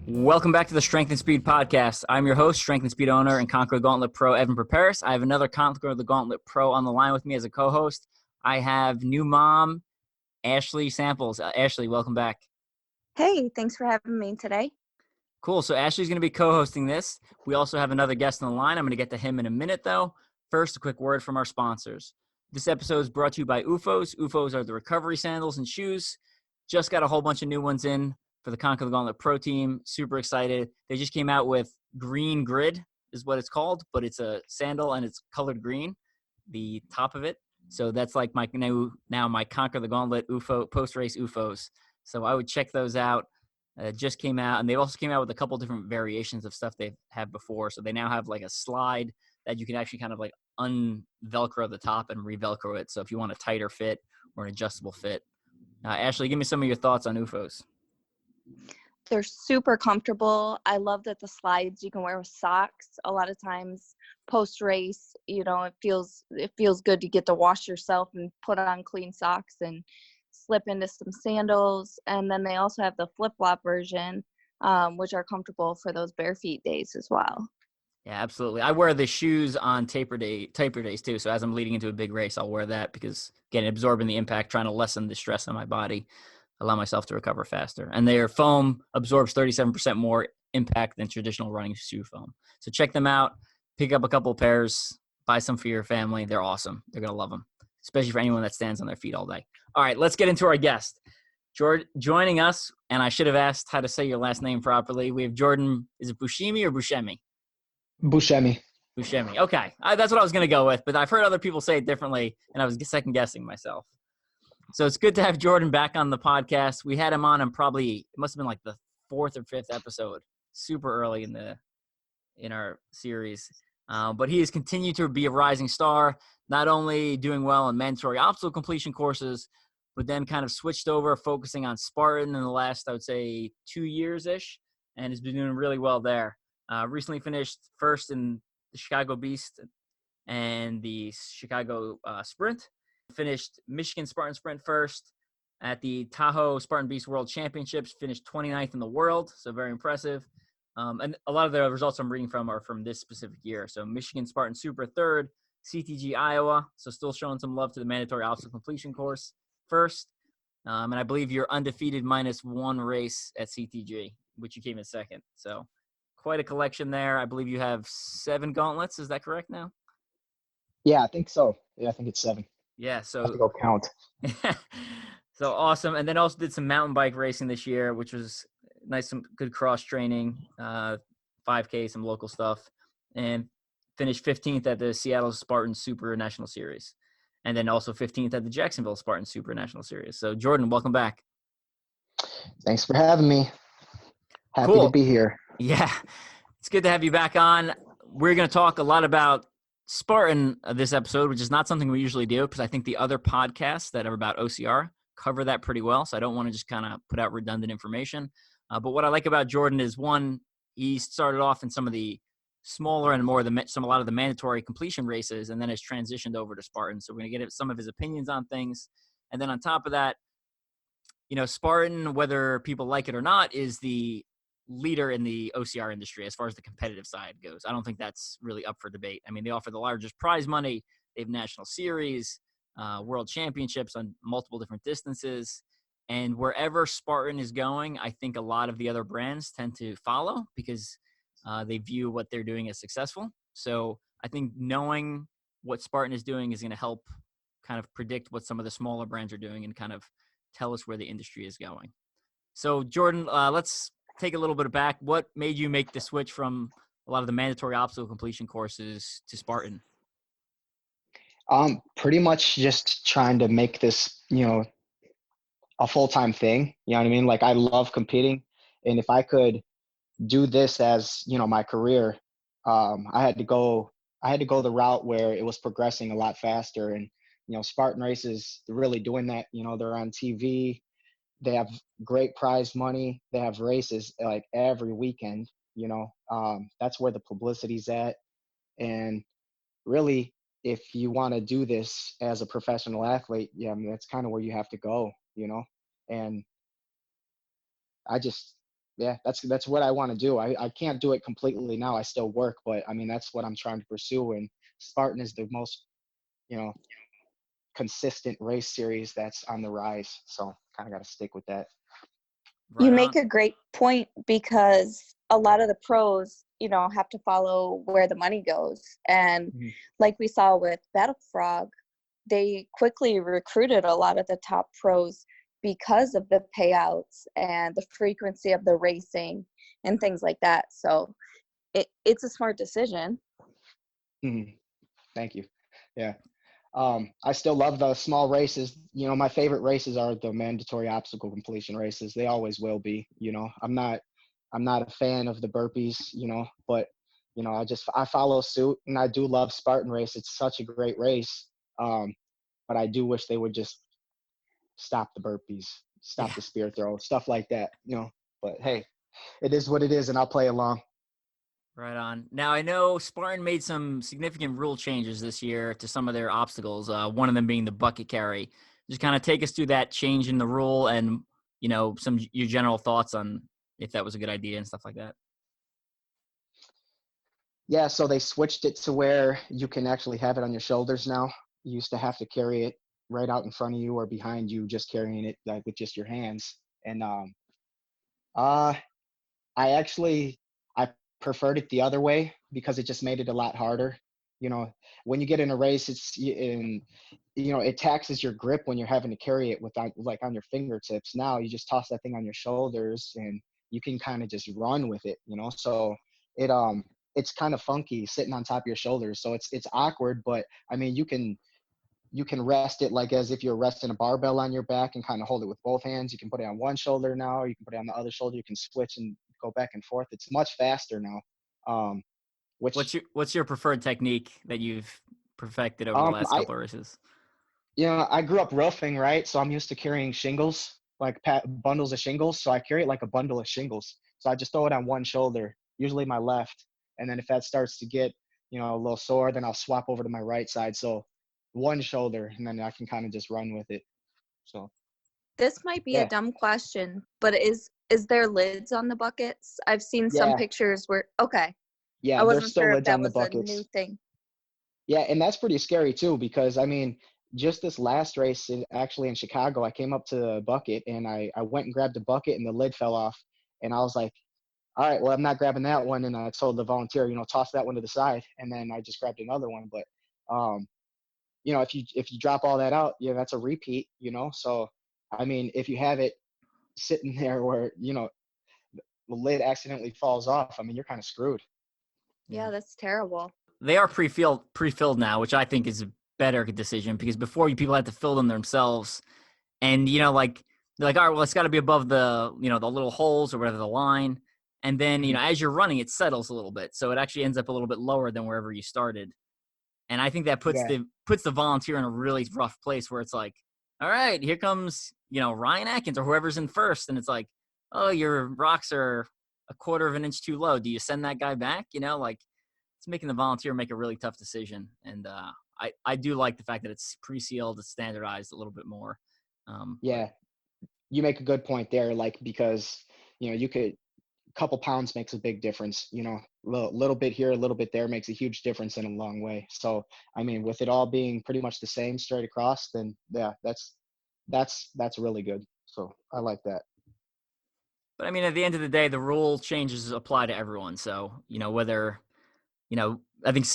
Welcome back to the Strength and Speed Podcast. I'm your host, Strength and Speed owner and Conquer the Gauntlet Pro, Evan Perperis. I have another Conquer the Gauntlet Pro on the line with me as a co-host. I have new mom, Ashley Samples. Ashley, welcome back. Hey, thanks for having me today. Cool. So Ashley's going to be co-hosting this. We also have another guest on the line. I'm going to get to him in a minute, though. First, a quick word from our sponsors. This episode is brought to you by UFOs. UFOs are the recovery sandals and shoes. Just got a whole bunch of new ones in for the Conquer the Gauntlet Pro team. Super excited. They just came out with Green Grid is what it's called, but it's a sandal and it's colored green, the top of it. So that's like my my Conquer the Gauntlet UFO post-race UFOs. So I would check those out. Just came out, and they also came out with a couple different variations of stuff they've had before. So they now have like a slide that you can actually kind of like un-Velcro the top and re-Velcro it. So if you want a tighter fit or an adjustable fit. Ashley, give me some of your thoughts on UFOs. They're super comfortable. I love that the slides you can wear with socks. A lot of times post-race, it feels good to get to wash yourself and put on clean socks and slip into some sandals. And then they also have the flip-flop version, which are comfortable for those bare feet days as well. Yeah, absolutely. I wear the shoes on taper days too. So as I'm leading into a big race, I'll wear that because, again, absorbing the impact, trying to lessen the stress on my body, allow myself to recover faster. And their foam absorbs 37% more impact than traditional running shoe foam. So check them out. Pick up a couple of pairs. Buy some for your family. They're awesome. They're going to love them, especially for anyone that stands on their feet all day. All right, let's get into our guest. Joining us, and I should have asked how to say your last name properly. We have Jordon. Is it Buscemi or Buscemi? Buscemi. Buscemi. Okay. That's what I was going to go with, but I've heard other people say it differently, and I was second guessing myself. So it's good to have Jordon back on the podcast. We had him on it must have been like the 4th or 5th episode, super early in our series. But he has continued to be a rising star, not only doing well in mandatory obstacle completion courses, but then kind of switched over, focusing on Spartan in the last, I would say, 2 years-ish, and has been doing really well there. Recently finished first in the Chicago Beast and the Chicago Sprint. Finished Michigan Spartan Sprint first at the Tahoe Spartan Beast World Championships. Finished 29th in the world, so very impressive. And a lot of the results I'm reading from are from this specific year. So Michigan Spartan Super third, CTG Iowa, so still showing some love to the mandatory obstacle completion course first. And I believe you're undefeated minus one race at CTG, which you came in second. So quite a collection there. I believe you have 7 gauntlets. Is that correct now? Yeah, I think so. Yeah, I think it's 7. Yeah, so I have to go count. So awesome. And then also did some mountain bike racing this year, which was nice, some good cross training, 5K, some local stuff, and finished 15th at the Seattle Spartan Super National Series. And then also 15th at the Jacksonville Spartan Super National Series. So Jordon, welcome back. Thanks for having me. Happy Cool. to be here. Yeah, it's good to have you back on. We're going to talk a lot about Spartan this episode, which is not something we usually do because I think the other podcasts that are about OCR cover that pretty well. So I don't want to just kind of put out redundant information. But what I like about Jordon is, one, he started off in some of the smaller and more a lot of the mandatory completion races, and then has transitioned over to Spartan. So we're going to get some of his opinions on things. And then on top of that, Spartan, whether people like it or not, is the leader in the OCR industry as far as the competitive side goes. I don't think that's really up for debate. I mean, they offer the largest prize money. They have national series, world championships on multiple different distances. And wherever Spartan is going, I think a lot of the other brands tend to follow because they view what they're doing as successful. So I think knowing what Spartan is doing is going to help kind of predict what some of the smaller brands are doing and kind of tell us where the industry is going. So Jordon, let's take a little bit back. What made you make the switch from a lot of the mandatory obstacle completion courses to Spartan? Pretty much just trying to make this, a full-time thing. You know what I mean? Like, I love competing. And if I could do this as, my career, I had to go the route where it was progressing a lot faster. And, Spartan races, they're really doing that. They're on TV. They have great prize money. They have races like every weekend, that's where the publicity's at. And really, if you want to do this as a professional athlete, yeah, I mean, that's kind of where you have to go, and I just, yeah, that's what I want to do. I can't do it completely now. I still work, but I mean, that's what I'm trying to pursue. And Spartan is the most, you know, consistent race series that's on the rise. So kind of got to stick with that. You Right make on. a great point, because a lot of the pros, have to follow where the money goes. And Mhm. like we saw with Battle Frog, they quickly recruited a lot of the top pros because of the payouts and the frequency of the racing and things like that. So it's a smart decision. Mhm. Thank you. Yeah. I still love the small races. My favorite races are the mandatory obstacle completion races. They always will be. I'm not a fan of the burpees, but I follow suit, and I do love Spartan race. It's such a great race. But I do wish they would just stop the burpees, stop Yeah. the spear throw, stuff like that. But hey, it is what it is, and I'll play along. Right on. Now, I know Spartan made some significant rule changes this year to some of their obstacles, one of them being the bucket carry. Just kind of take us through that change in the rule and, some your general thoughts on if that was a good idea and stuff like that. Yeah, so they switched it to where you can actually have it on your shoulders now. You used to have to carry it right out in front of you or behind you, just carrying it like with just your hands. And uh I preferred it the other way because it just made it a lot harder. You know, when you get in a race, it taxes your grip when you're having to carry it without like on your fingertips. Now you just toss that thing on your shoulders and you can kind of just run with it. So it it's kind of funky sitting on top of your shoulders. So it's awkward, but I mean you can rest it like as if you're resting a barbell on your back and kind of hold it with both hands. You can put it on one shoulder now, or you can put it on the other shoulder. You can switch and go back and forth. It's much faster now. Which What's your preferred technique that you've perfected over the last I couple of races? I grew up roofing, right? So I'm used to carrying shingles, like bundles of shingles. So I carry it like a bundle of shingles. So I just throw it on one shoulder, usually my left, and then if that starts to get a little sore, then I'll swap over to my right side. So one shoulder, and then I can kind of just run with it. So This might be a yeah, dumb question, but is there lids on the buckets? I've seen some yeah. pictures where, okay, I Yeah, there's wasn't still sure if lids that on the was a new buckets. thing. Yeah, and that's pretty scary too because I mean, just this last race actually in Chicago, I came up to the bucket and I went and grabbed the bucket and the lid fell off. And I was like, all right, well, I'm not grabbing that one. And I told the volunteer, toss that one to the side. And then I just grabbed another one. But if you drop all that out, yeah, that's a repeat. So I mean, if you have it sitting there where, the lid accidentally falls off, I mean, you're kind of screwed. Yeah. Yeah, that's terrible. They are pre-filled now, which I think is a better decision because before people had to fill them themselves. And, like, they're like, all right, well, it's got to be above the little holes or whatever the line. And then, Mhm. as you're running, it settles a little bit. So it actually ends up a little bit lower than wherever you started. And I think that puts Yeah. the volunteer in a really rough place where it's like, all right, here comes, Ryan Atkins or whoever's in first. And it's like, oh, your rocks are a quarter of an inch too low. Do you send that guy back? Like it's making the volunteer make a really tough decision. And I do like the fact that it's pre-sealed, it's standardized a little bit more. But Yeah. You make a good point there, like because you could couple pounds makes a big difference. Little bit here, a little bit there makes a huge difference in a long way. So I mean, with it all being pretty much the same straight across, then yeah, that's really good. So I like that. I mean, at the end of the day, the rule changes apply to everyone. So, whether, I think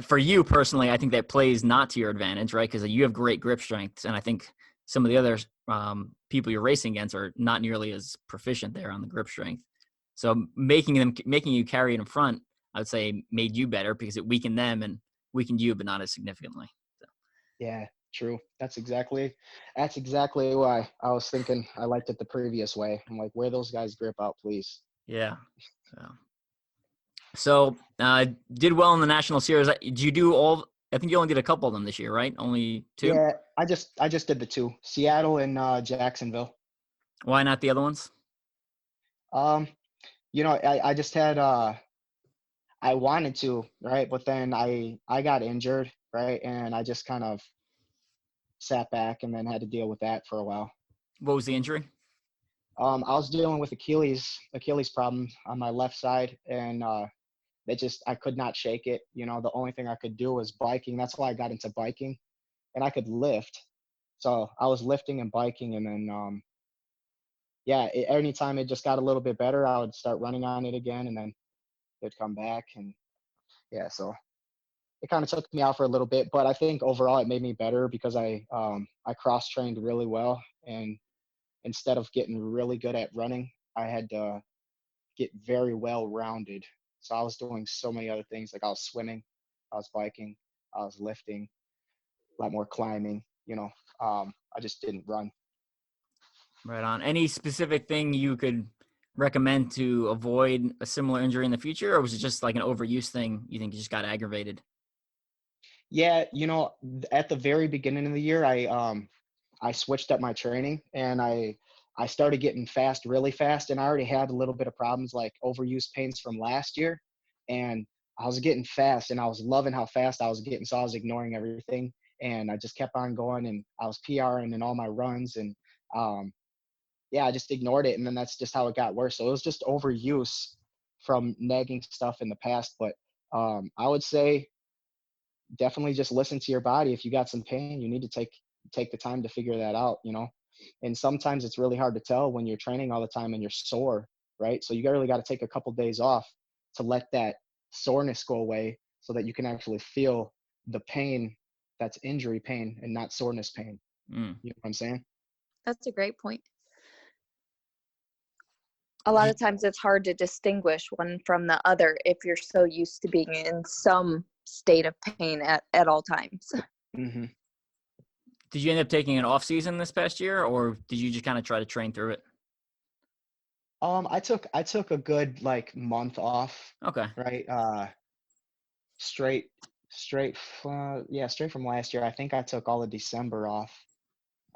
for you personally, I think that plays not to your advantage, right? Because you have great grip strength. And I think some of the other people you're racing against are not nearly as proficient there on the grip strength. So making you carry it in front, I would say made you better because it weakened them and weakened you, but not as significantly. So. Yeah, true. That's exactly why I was thinking I liked it the previous way. I'm like, where those guys grip out, please. Yeah. So did well in the national series. Did you do all? I think you only did a couple of them this year, right? Only two? Yeah, I just did the two, Seattle and Jacksonville. Why not the other ones? I just had I wanted to, right? But then I got injured, right? And I just kind of sat back and then had to deal with that for a while. What was the injury? I was dealing with Achilles problem on my left side, and I could not shake it. The only thing I could do was biking. That's why I got into biking, and I could lift. So I was lifting and biking, and then anytime it just got a little bit better, I would start running on it again, and then it'd come back, and so it kind of took me out for a little bit. But I think overall it made me better because I cross trained really well, and instead of getting really good at running, I had to get very well rounded. So I was doing so many other things. Like I was swimming, I was biking, I was lifting, a lot more climbing. I just didn't run. Right on. Any specific thing you could recommend to avoid a similar injury in the future, or was it just like an overuse thing? You think you just got aggravated? Yeah, at the very beginning of the year, I switched up my training, and I started getting fast really fast, and I already had a little bit of problems like overuse pains from last year, and I was getting fast, and I was loving how fast I was getting, so I was ignoring everything, and I just kept on going, and I was PRing in all my runs, and I just ignored it, and then that's just how it got worse. So it was just overuse from nagging stuff in the past, but I would say definitely just listen to your body. If you got some pain, you need to take the time to figure that out, and sometimes it's really hard to tell when you're training all the time and you're sore, right? So you really got to take a couple days off to let that soreness go away so that you can actually feel the pain that's injury pain and not soreness pain. You know what I'm saying? That's a great point. A lot of times it's hard to distinguish one from the other if you're so used to being in some state of pain at all times. Mm-hmm. Did you end up taking an off season this past year, or did you just kind of try to train through it? I took a good month off. Okay. Right. Straight from last year. I think I took all of December off.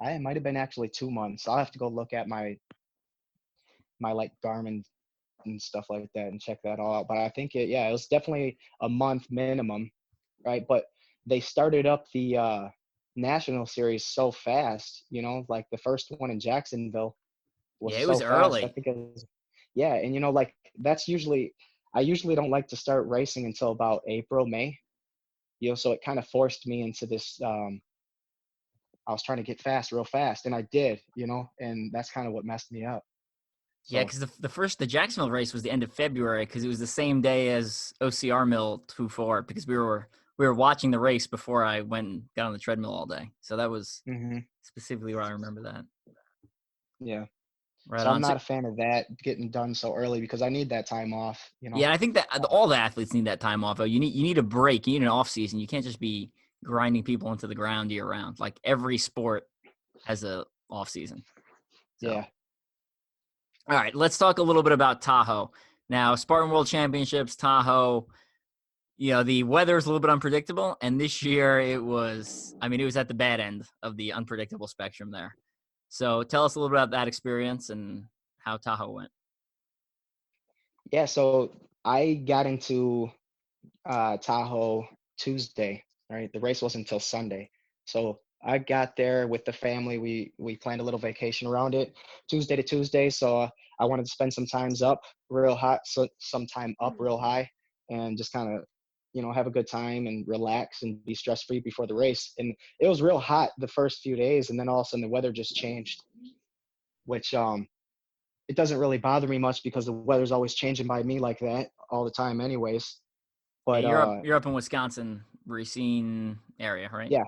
It might have been actually 2 months. I'll have to go look at my Garmin and stuff like that and check that all out. But I think it was definitely a month minimum, right? But they started up the national series so fast, like the first one in Jacksonville was it was so early. fast. I think it was, and that's I usually don't like to start racing until about April, May, so it kind of forced me into this. I was trying to get fast real fast, and I did, and that's kind of what messed me up. So, yeah, because the Jacksonville race was the end of February, because it was the same day as OCR Mill 24, because we were watching the race before I went and got on the treadmill all day. So that was specifically where I remember that. Yeah. Right so on. I'm not a fan of that getting done so early because I need that time off. Yeah, I think that all the athletes need that time off. You need a break. You need an off season. You can't just be grinding people into the ground year round. Like every sport has a off season. So. Yeah. All right, let's talk a little bit about Tahoe. Now, Spartan World Championships, Tahoe, the weather is a little bit unpredictable. And this year it was at the bad end of the unpredictable spectrum there. So tell us a little bit about that experience and how Tahoe went. Yeah, so I got into Tahoe Tuesday, right? The race wasn't until Sunday. So I got there with the family. We planned a little vacation around it, Tuesday to Tuesday. So I wanted to spend some time up real high, and just kind of, have a good time and relax and be stress-free before the race. And it was real hot the first few days, and then all of a sudden the weather just changed, which it doesn't really bother me much because the weather's always changing by me like that all the time anyways. But you're up in Wisconsin, Racine area, right? Yeah.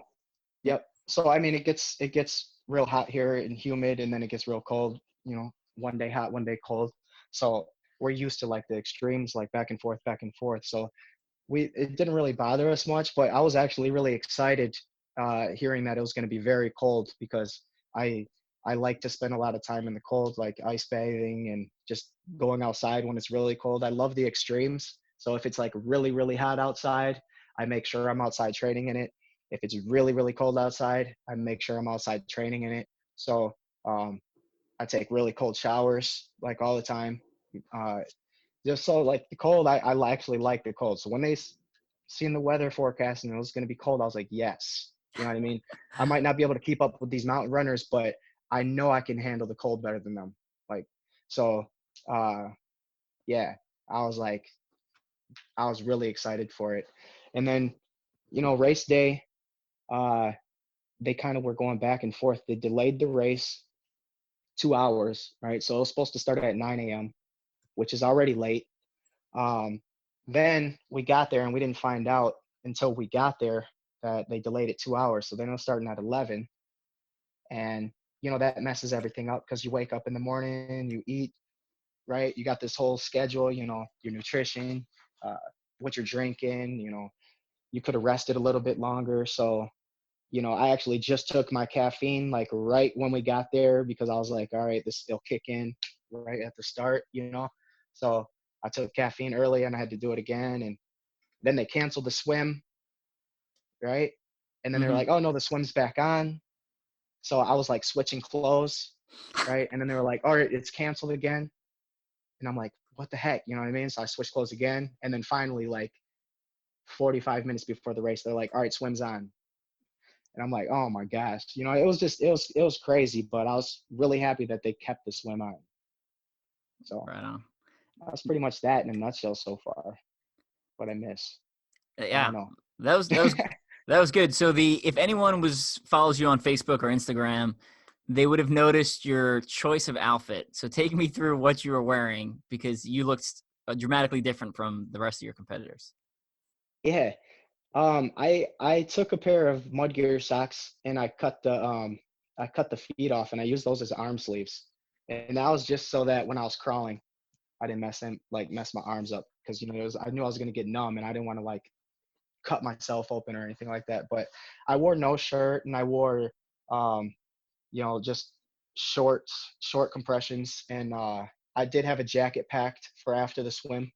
Yep. So it gets real hot here and humid, and then it gets real cold, one day hot, one day cold. So we're used to the extremes, back and forth. So it didn't really bother us much, but I was actually really excited hearing that it was going to be very cold because I I like to spend a lot of time in the cold, like ice bathing and just going outside when it's really cold. I love the extremes. So if it's like really, really hot outside, I make sure I'm outside training in it. If it's really, really cold outside, I make sure I'm outside training in it. So I take really cold showers like all the time. Uh, just so like the cold, I actually like the cold. So when they seen the weather forecast and it was going to be cold, I was like, yes. You know what I mean? I might not be able to keep up with these mountain runners, but I know I can handle the cold better than them. Like, so, yeah, I was like, I was really excited for it. And then, race day, they kind of were going back and forth. They delayed the race 2 hours, right? So it was supposed to start at 9 a.m., which is already late. Then we got there and we didn't find out until we got there that they delayed it 2 hours. So then it was starting at 11. And, that messes everything up because you wake up in the morning, you eat, right? You got this whole schedule, your nutrition, what you're drinking, you could have rested a little bit longer. So, I actually just took my caffeine like right when we got there because I was like, all right, this will kick in right at the start, So I took caffeine early and I had to do it again. And then they canceled the swim, right? And then they're Mm-hmm. like, oh no, the swim's back on. So I was like switching clothes, right? And then they were like, all right, it's canceled again. And I'm like, what the heck? You know what I mean? So I switched clothes again. And then finally, like 45 minutes before the race, they're like, all right, swim's on. And I'm like, oh my gosh, it was crazy, but I was really happy that they kept the swim on. So Right on. that's pretty much that in a nutshell so far. What I miss, I Yeah, don't know. that was good. So if anyone follows you on Facebook or Instagram, they would have noticed your choice of outfit. So take me through what you were wearing because you looked dramatically different from the rest of your competitors. Yeah. I took a pair of MudGear socks and I cut the feet off and I used those as arm sleeves. And that was just so that when I was crawling, I didn't mess my arms up because I knew I was gonna get numb and I didn't want to like cut myself open or anything like that. But I wore no shirt and I wore just short compressions and I did have a jacket packed for after the swim,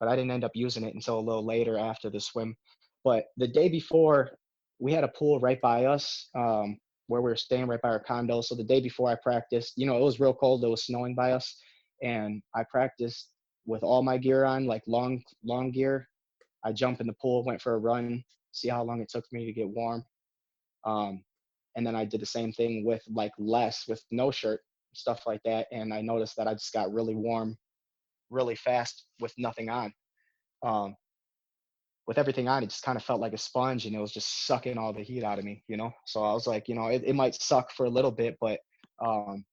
but I didn't end up using it until a little later after the swim. But the day before, we had a pool right by us where we were staying right by our condo. So the day before I practiced, it was real cold. It was snowing by us. And I practiced with all my gear on, like long gear. I jumped in the pool, went for a run, see how long it took me to get warm. And then I did the same thing with with no shirt, stuff like that. And I noticed that I just got really warm really fast with nothing on. Um, with everything on, it just kind of felt like a sponge and it was just sucking all the heat out of me, So I was like, it might suck for a little bit, but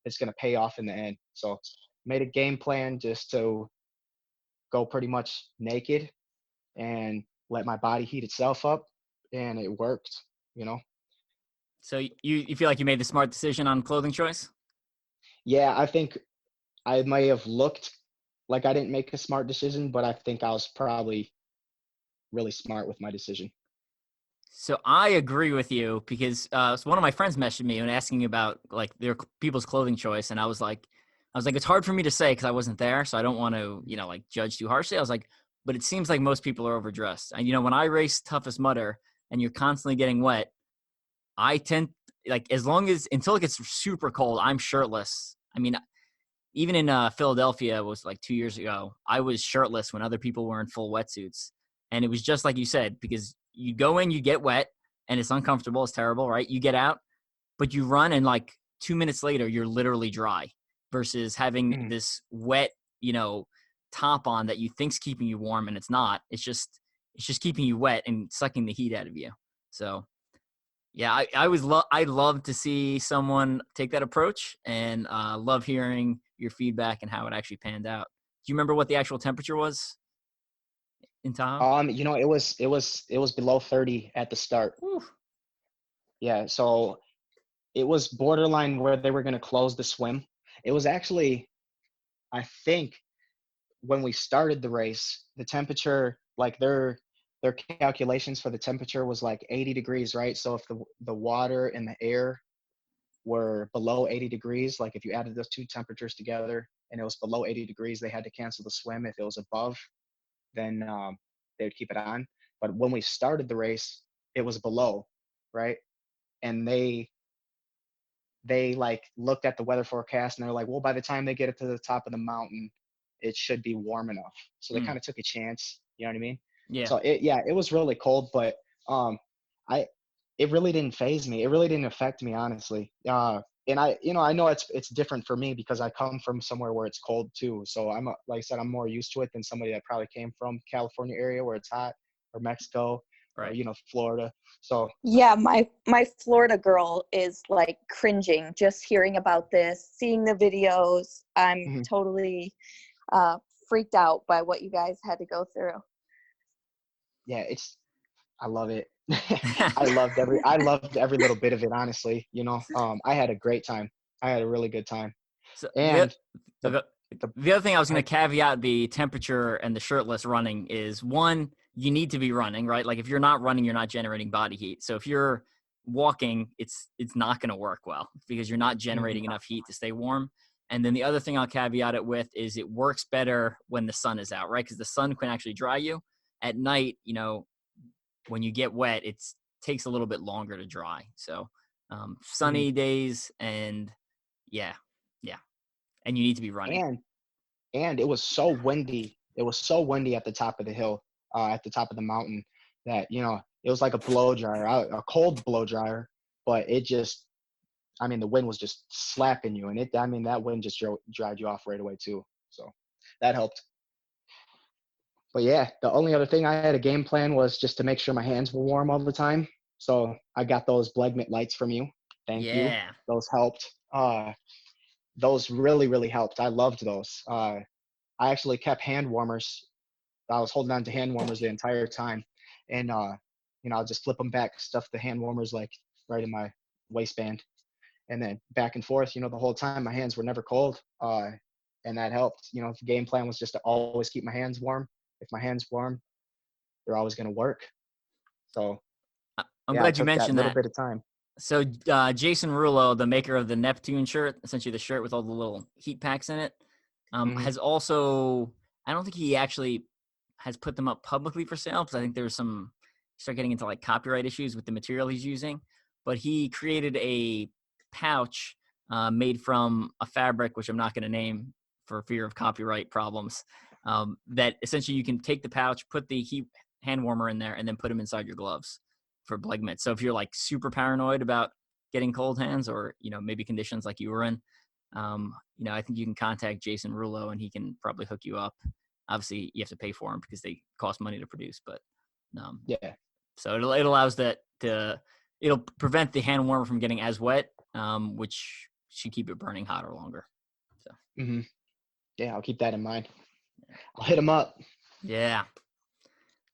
it's going to pay off in the end. So made a game plan just to go pretty much naked and let my body heat itself up. And it worked. So you feel like you made the smart decision on clothing choice? Yeah, I think I may have looked like I didn't make a smart decision, but I think I was probably really smart with my decision. So I agree with you because so one of my friends messaged me and asking about like their people's clothing choice, and I was like, it's hard for me to say because I wasn't there, so I don't want to like judge too harshly. I was like, but it seems like most people are overdressed, and when I race toughest mudder and you're constantly getting wet, I tend like until it gets super cold, I'm shirtless. I mean, even in Philadelphia, it was like 2 years ago, I was shirtless when other people were in full wetsuits. And it was just like you said, because you go in, you get wet, and it's uncomfortable. It's terrible, right? You get out, but you run, and like 2 minutes later, you're literally dry versus having this wet, top on that you think's keeping you warm, and it's not. It's just keeping you wet and sucking the heat out of you. So yeah, I'd love to see someone take that approach, and love hearing your feedback and how it actually panned out. Do you remember what the actual temperature was in Tahoe? It was below 30 at the start. Whew. Yeah, so it was borderline where they were going to close the swim. It was actually, I think, when we started the race, the temperature, like their calculations for the temperature was like 80 degrees, right? So if the water and the air were below 80 degrees, like if you added those two temperatures together and it was below 80 degrees, they had to cancel the swim. If it was above, then they would keep it on. But when we started the race, it was below, right? And they like looked at the weather forecast and they're like, well, by the time they get it to the top of the mountain, it should be warm enough. So they kind of took a chance, you know what I mean? Yeah. So it was really cold, but it really didn't phase me. It really didn't affect me, honestly. And I know it's different for me because I come from somewhere where it's cold too. So like I said, I'm more used to it than somebody that probably came from California area where it's hot, or Mexico, Right. or, Florida. So Yeah, my Florida girl is like cringing just hearing about this, seeing the videos. I'm totally freaked out by what you guys had to go through. yeah, I love it. I loved every little bit of it, honestly. I had a great time. I had a really good time. So And the other thing I was going to caveat the temperature and the shirtless running is, one, you need to be running, right? Like if you're not running, you're not generating body heat. So if you're walking, it's not going to work well because you're not generating enough heat to stay warm. And then the other thing I'll caveat it with is it works better when the sun is out, right? Because the sun can actually dry you. At night, when you get wet, it takes a little bit longer to dry. So sunny days and and you need to be running. And it was so windy. It was so windy at the top of the hill, at the top of the mountain, that it was like a blow dryer, a cold blow dryer. But the wind was just slapping you, and that wind just dried you off right away too. So that helped. But yeah, the only other thing I had a game plan was just to make sure my hands were warm all the time. So I got those BleggMit lights from you. Thank you. Those helped. Those really, really helped. I loved those. I actually kept hand warmers. I was holding on to hand warmers the entire time. And, I'll just flip them back, stuff the hand warmers like right in my waistband. And then back and forth, the whole time my hands were never cold. And that helped. The game plan was just to always keep my hands warm. If my hands warm, they're always going to work. So I'm glad you mentioned that. Little bit of time. So Jason Rulo, the maker of the Neptune shirt, essentially the shirt with all the little heat packs in it, has also, I don't think he actually has put them up publicly for sale because I think there's start getting into like copyright issues with the material he's using, but he created a pouch made from a fabric, which I'm not going to name for fear of copyright problems, that essentially you can take the pouch, put the heat hand warmer in there, and then put them inside your gloves for BleggMits. So if you're like super paranoid about getting cold hands or, maybe conditions like you were in, I think you can contact Jason Rulo and he can probably hook you up. Obviously you have to pay for them because they cost money to produce, but so it allows it'll prevent the hand warmer from getting as wet, which should keep it burning hotter longer. So. Yeah, I'll keep that in mind. I'll hit them up. Yeah.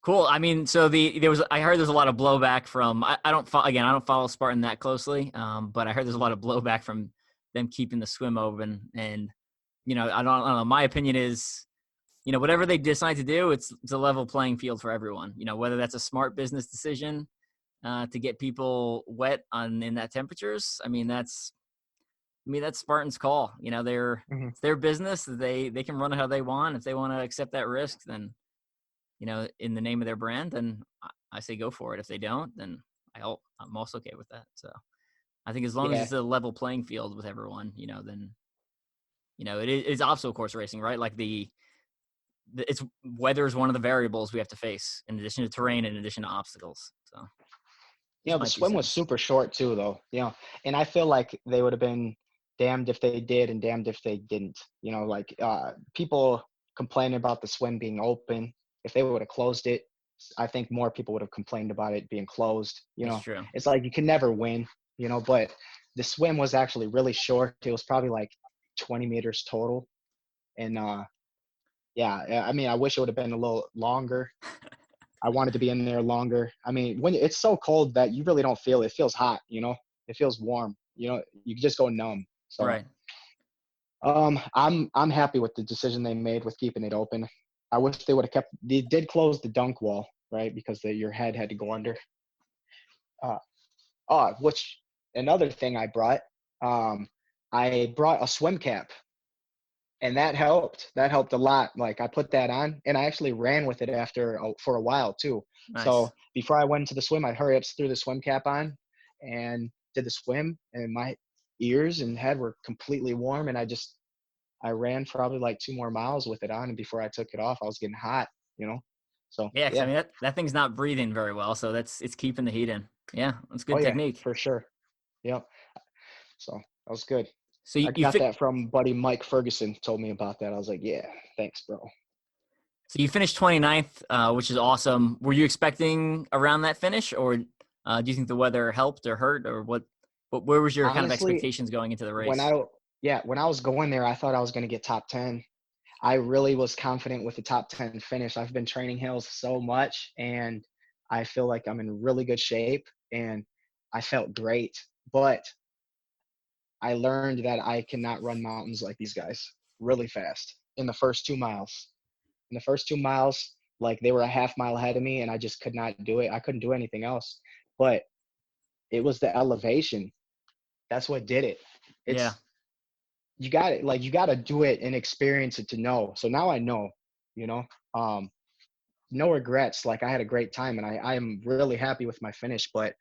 Cool. I heard there's a lot of blowback from, I don't follow Spartan that closely. But I heard there's a lot of blowback from them keeping the swim open. And, I don't know. My opinion is, whatever they decide to do, it's a level playing field for everyone, whether that's a smart business decision, to get people wet in that temperatures. That's Spartan's call. It's their business. They can run it how they want. If they want to accept that risk, then, in the name of their brand, then I say go for it. If they don't, then I'm also okay with that. So I think as long as it's a level playing field with everyone, then, it is obstacle course racing, right? Like it's weather is one of the variables we have to face in addition to terrain, in addition to obstacles. So, the swim was super short too, though, and I feel like they would have been damned if they did and damned if they didn't, people complain about the swim being open. If they would have closed it, I think more people would have complained about it being closed. That's true. It's like you can never win, but the swim was actually really short. It was probably like 20 meters total. And I wish it would have been a little longer. I wanted to be in there longer. When it's so cold that you really don't feel it. It feels hot, it feels warm, you just go numb. So, right. I'm happy with the decision they made with keeping it open. I wish they would have they did close the dunk wall, right? Because your head had to go under. Which another thing I brought I brought a swim cap, and that helped. That helped a lot. Like I put that on, and I actually ran with it for a while too. Nice. So before I went into the swim, I hurry up, threw the swim cap on, and did the swim. And my ears and head were completely warm, and I ran probably like 2 more miles with it on, and before I took it off, I was getting hot. You know, so Yeah, 'cause I yeah. mean that thing's not breathing very well, so it's keeping the heat in. Yeah, that's Oh good yeah, technique. for sure. Yep. So that was good. So I got that from buddy Mike Ferguson. Told me about that. I was like, yeah, thanks, bro. So you finished 29th, which is awesome. Were you expecting around that finish, or do you think the weather helped or hurt, or what? Where was your kind of Honestly, expectations going into the when race? when I was going there, I thought I was going to get top 10. I really was confident with the top 10 finish. I've been training hills so much, and I feel like I'm in really good shape, and I felt great. But I learned that I cannot run mountains like these guys really fast in the first 2 miles. In the first 2 miles, like they were a half mile ahead of me, and I just could not do it. I couldn't do anything else. But it was the elevation. That's what did it. Yeah, It's you got it. Like you got to do it and experience it to know. So now I know, you know, um, no regrets. Like I had a great time, and I am really happy with my finish. But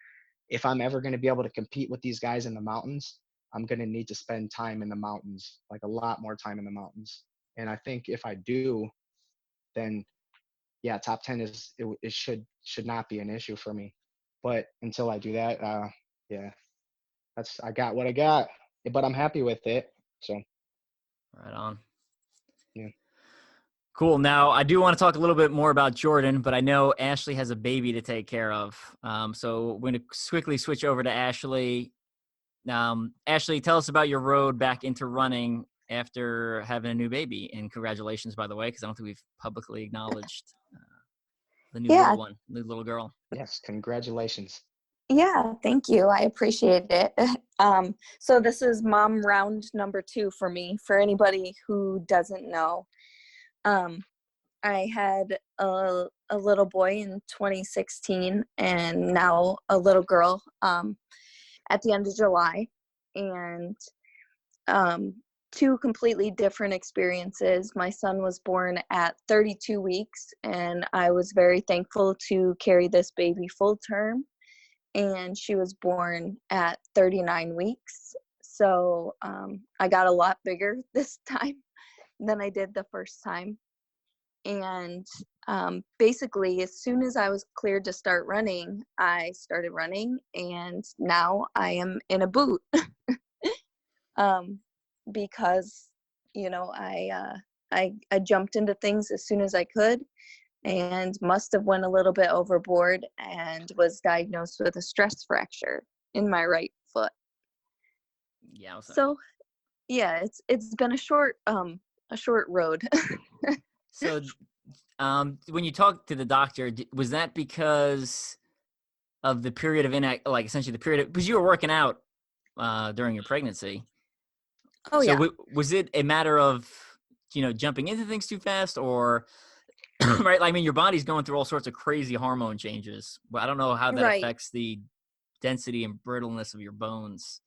if I'm ever going to be able to compete with these guys in the mountains, I'm going to need to spend time in the mountains, like a lot more time in the mountains. And I think if I do, then yeah, top 10 it should not be an issue for me. But until I do that, yeah, I got what I got, but I'm happy with it. So right on. yeah. Cool. Now, I do want to talk a little bit more about Jordan, but I know Ashley has a baby to take care of. So we're going to quickly switch over to Ashley. Ashley, tell us about your road back into running after having a new baby. And congratulations, by the way, because I don't think we've publicly acknowledged the new Yeah, new little girl. Yes, congratulations. yeah, thank you. I appreciate it. So this is mom round number 2 for me. For anybody who doesn't know, um, I had a little boy in 2016 and now a little girl at the end of July. And um, 2 completely different experiences. My son was born at 32 weeks, and I was very thankful to carry this baby full term. And she was born at 39 weeks. So I got a lot bigger this time than I did the first time. And basically, as soon as I was cleared to start running, I started running, and now I am in a boot. Because I jumped into things as soon as I could, and must have went a little bit overboard and was diagnosed with a stress fracture in my right foot. Yeah. So yeah, it's been a short road. So when you talked to the doctor, was that because of the period of like essentially the period because you were working out during your pregnancy? Oh So yeah. was it a matter of jumping into things too fast, or right? I mean, your body's going through all sorts of crazy hormone changes, but I don't know how that Right. affects the density and brittleness of your bones.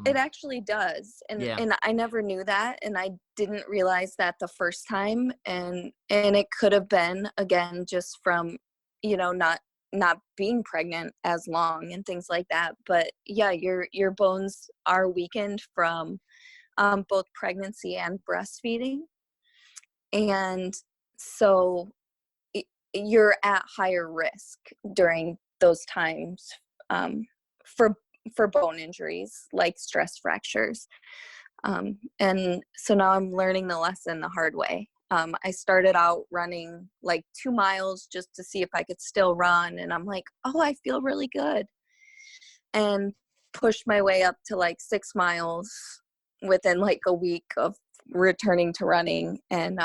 It actually does. And Yeah. and I never knew that, and I didn't realize that the first time, and it could have been again just from not being pregnant as long and things like that. But yeah, your bones are weakened from both pregnancy and breastfeeding. And so you're at higher risk during those times for bone injuries like stress fractures. And so now I'm learning the lesson the hard way. I started out running like 2 miles just to see if I could still run, and I'm like, oh, I feel really good, and pushed my way up to like 6 miles within like a week of returning to running. And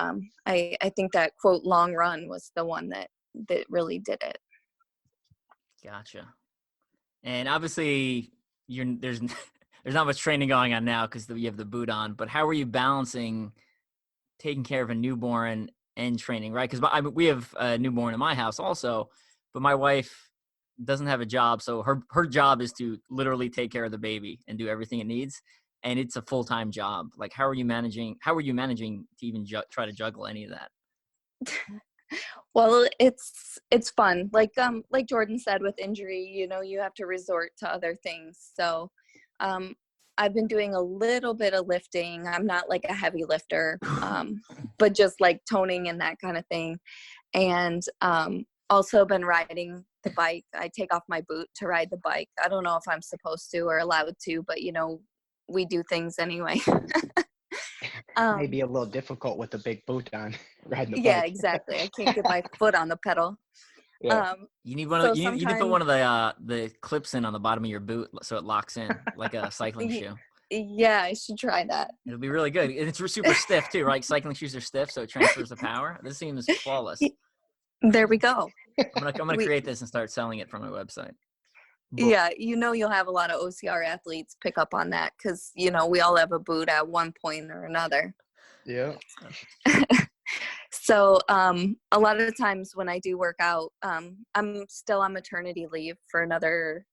I think that quote long run was the one that really did it. Gotcha. And obviously, there's there's not much training going on now because you have the boot on. But how are you balancing taking care of a newborn and training? Right? Because we have a newborn in my house also, but my wife doesn't have a job, so her job is to literally take care of the baby and do everything it needs, and it's a full-time job. Like, how are you managing to even try to juggle any of that? Well, it's fun. Like Jordan said, with injury, you know, you have to resort to other things. So I've been doing a little bit of lifting. I'm not like a heavy lifter, but just like toning and that kind of thing. And also been riding the bike. I take off my boot to ride the bike. I don't know if I'm supposed to or allowed to, but you know, we do things anyway. Maybe a little difficult with a big boot on riding the bike. Yeah, exactly. I can't get my foot on the pedal. Yeah. You need one of you need to put one of the clips in on the bottom of your boot so it locks in like a cycling shoe. Yeah, I should try that. It'll be really good. And it's super stiff too, right? Cycling shoes are stiff, so it transfers the power. This seems flawless. There we go. I'm gonna create this and start selling it from my website. Yeah, you know, you'll have a lot of OCR athletes pick up on that because, you know, we all have a boot at one point or another. Yeah. So a lot of the times when I do work out, I'm still on maternity leave for another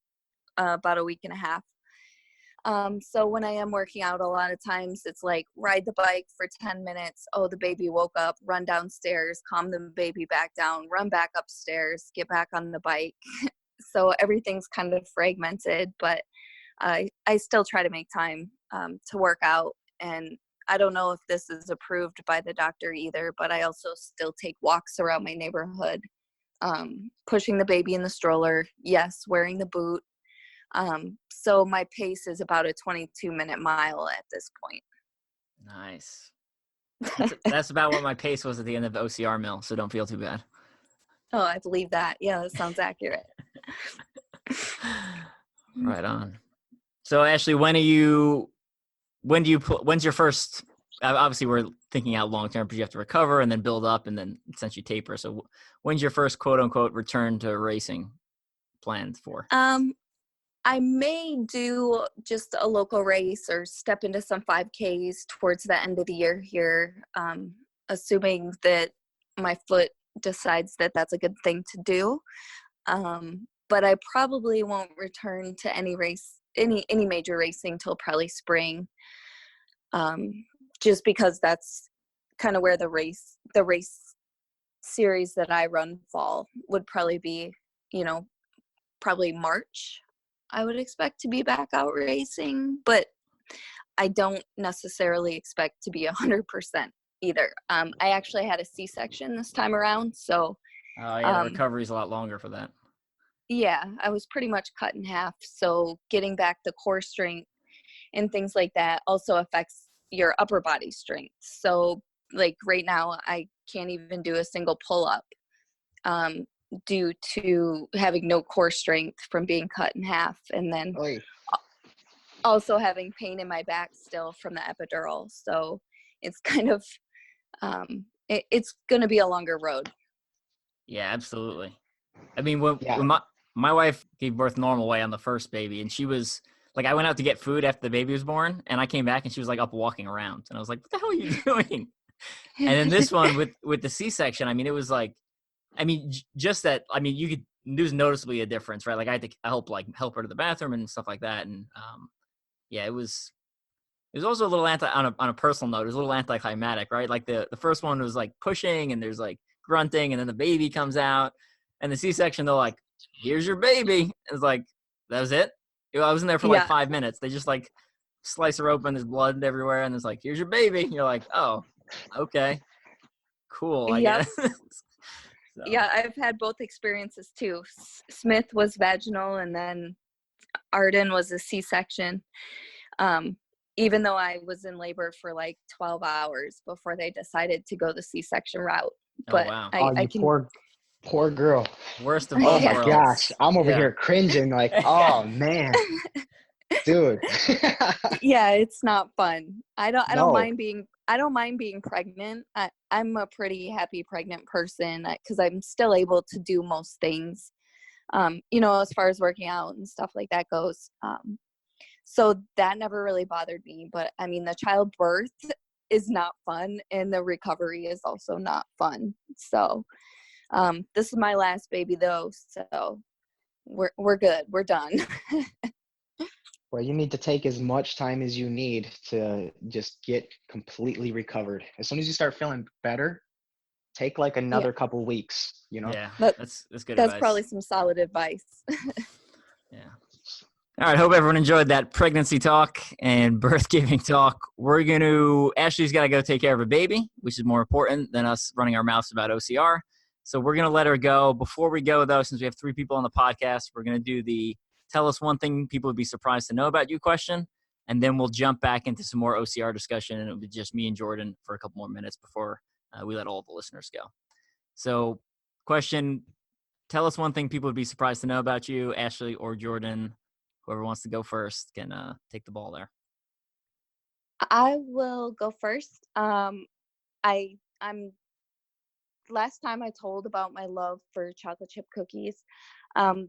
about a week and a half. So when I am working out, a lot of times it's like ride the bike for 10 minutes. Oh, the baby woke up, run downstairs, calm the baby back down, run back upstairs, get back on the bike. So everything's kind of fragmented, but I still try to make time to work out. And I don't know if this is approved by the doctor either, but I also still take walks around my neighborhood, pushing the baby in the stroller. Yes, wearing the boot. So my pace is about a 22-minute mile at this point. Nice. That's about what my pace was at the end of the OCR mill, so don't feel too bad. Oh, I believe that. Yeah, that sounds accurate. Right on. So Ashley, when's your first, obviously we're thinking out long-term because you have to recover and then build up and then essentially taper. So when's your first quote unquote return to racing planned for? I may do just a local race or step into some 5Ks towards the end of the year here, assuming that my foot decides that that's a good thing to do. But I probably won't return to any major racing till probably spring, just because that's kind of where the race series that I run fall would probably be, you know, probably March. I would expect to be back out racing, but I don't necessarily expect to be 100% either. I actually had a C-section this time around, so the recovery is a lot longer for that. Yeah, I was pretty much cut in half. So getting back the core strength and things like that also affects your upper body strength. So like right now, I can't even do a single pull-up due to having no core strength from being cut in half. And then also having pain in my back still from the epidural. So it's kind of, it's going to be a longer road. Yeah, absolutely. I mean, when my wife gave birth normal way on the first baby, and she was like, I went out to get food after the baby was born, and I came back and she was like up walking around, and I was like, what the hell are you doing? And then this one with the C-section, I mean, it was like, I mean, just that, I mean, there's noticeably a difference, right? Like I had to help her to the bathroom and stuff like that. And yeah, it was also a little on a personal note, it was a little anticlimactic, right? Like the first one was like pushing and there's like grunting and then the baby comes out, and the C-section, they're like, here's your baby. It's like, that was it. I was in there for like 5 minutes. They just like slice her open. There's blood everywhere. And it's like, here's your baby. And you're like, oh, okay, cool. I guess. So. Yeah, I've had both experiences too. Smith was vaginal and then Arden was a C-section. Even though I was in labor for like 12 hours before they decided to go the C-section route. But wow. I can... Poor girl. Worst of both worlds. Gosh, I'm over here cringing like, oh man, dude. Yeah, it's not fun. I don't mind being pregnant. I'm a pretty happy pregnant person because I'm still able to do most things, you know, as far as working out and stuff like that goes. So that never really bothered me. But I mean, the childbirth is not fun and the recovery is also not fun. So this is my last baby though. So we're good. We're done. Well, you need to take as much time as you need to just get completely recovered. As soon as you start feeling better, take like Yeah, another couple weeks, Yeah, that, that's good that's advice. probably some solid advice. Yeah. All right. Hope everyone enjoyed that pregnancy talk and birth giving talk. Ashley's got to go take care of a baby, which is more important than us running our mouths about OCR. So we're going to let her go. Before we go, though, since we have 3 people on the podcast, we're going to do the tell us one thing people would be surprised to know about you question. And then we'll jump back into some more OCR discussion. And it'll be just me and Jordan for a couple more minutes before we let all the listeners go. So question, tell us one thing people would be surprised to know about you, Ashley or Jordan. Whoever wants to go first can take the ball there. I will go first. I'm last time I told about my love for chocolate chip cookies.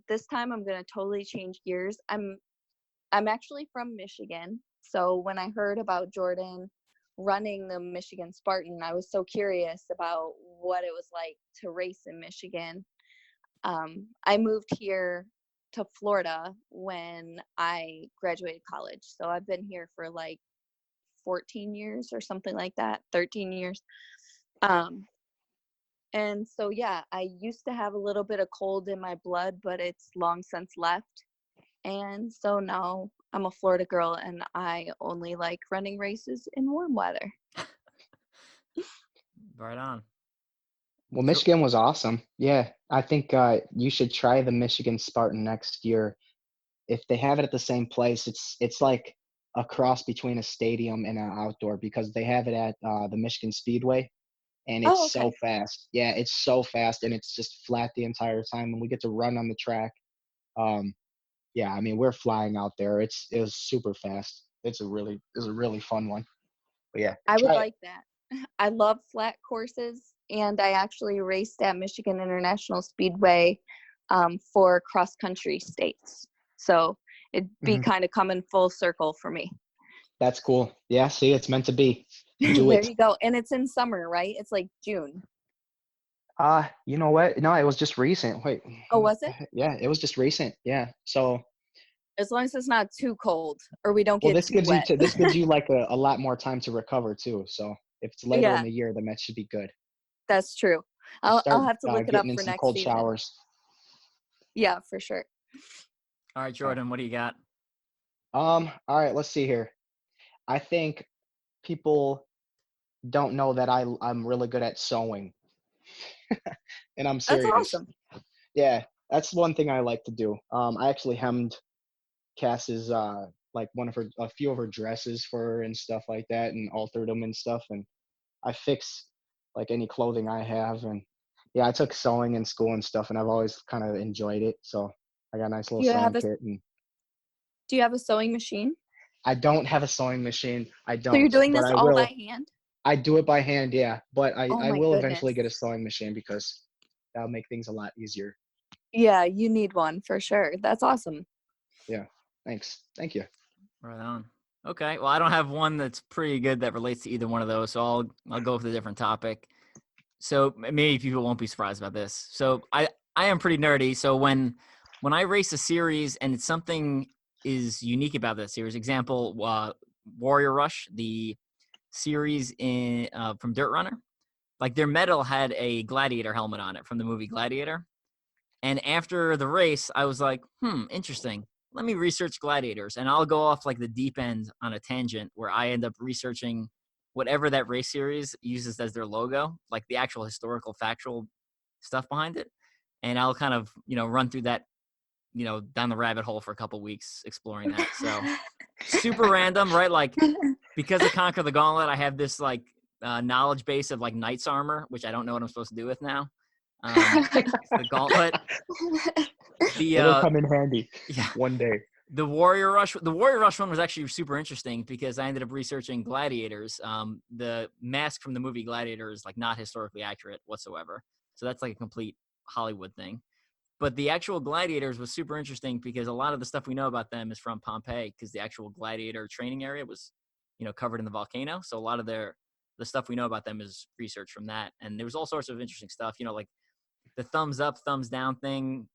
This time I'm gonna totally change gears. I'm actually from Michigan, so when I heard about Jordan running the Michigan Spartan, I was so curious about what it was like to race in Michigan. I moved here to Florida when I graduated college, so I've been here for like 14 years or something like that, 13 years. And so, yeah, I used to have a little bit of cold in my blood, but it's long since left. And so now I'm a Florida girl and I only like running races in warm weather. Right on. Well, Michigan was awesome. Yeah, I think you should try the Michigan Spartan next year. If they have it at the same place, it's like a cross between a stadium and an outdoor because they have it at the Michigan Speedway, and Oh, it's so fast. Yeah, it's so fast, and it's just flat the entire time, and we get to run on the track. Yeah, I mean we're flying out there. It was super fast. It's a really fun one. But yeah, I would try it. like that. I love flat courses, and I actually raced at Michigan International Speedway for cross country states. So it'd be Mhm. kind of coming full circle for me. That's cool. Yeah, see, it's meant to be. Do There it. you go. And it's in summer, right? It's like June. You know what? No, it was just recent. Wait. Oh, was it? Yeah, it was just recent. Yeah. So, As long as it's not too cold or we don't well, get too wet. this gives you like a lot more time to recover too. So, if it's later in Yeah, the year, then that should be good. that's true. Just I'll start have to look it up getting in for some next cold season. showers. Yeah, for sure. All right, Jordan, what do you got? All right, let's see here. I think people don't know that I'm really good at sewing, and I'm That's serious. awesome. Yeah, that's one thing I like to do. I actually hemmed Cass's like a few of her dresses for her and stuff like that, and altered them and stuff. And I fix like any clothing I have. And yeah, I took sewing in school and stuff, and I've always kind of enjoyed it. So I got a nice little Do you sewing have a kit. And Do you have a sewing machine? I don't have a sewing machine. I So you're don't, doing but this I all by will. hand? I do it by hand, yeah. But Oh I my will goodness. eventually get a sewing machine because that'll make things a lot easier. Yeah, you need one for sure. That's awesome. Yeah. Thanks. Thank you. Right on. Okay. Well, I don't have one that's pretty good that relates to either one of those, so I'll go with a different topic. So maybe people won't be surprised about this. So I am pretty nerdy. So when I race a series and it's something is unique about that series, example, Warrior Rush, the series in from Dirt Runner, like their medal had a gladiator helmet on it from the movie Gladiator. And after the race, I was like, interesting. Let me research gladiators. And I'll go off like the deep end on a tangent where I end up researching whatever that race series uses as their logo, like the actual historical, factual stuff behind it. And I'll kind of, run through that, down the rabbit hole for a couple weeks exploring that. So super random, right? Like because of Conquer the Gauntlet, I have this like knowledge base of like knight's armor, which I don't know what I'm supposed to do with now. The gauntlet. It'll come in handy. Yeah. One day. The Warrior Rush one was actually super interesting because I ended up researching Gladiators. The mask from the movie Gladiator is like not historically accurate whatsoever. So that's like a complete Hollywood thing. But the actual Gladiators was super interesting because a lot of the stuff we know about them is from Pompeii because the actual gladiator training area was, covered in the volcano. So a lot of the stuff we know about them is research from that. And there was all sorts of interesting stuff, like the thumbs up, thumbs down thing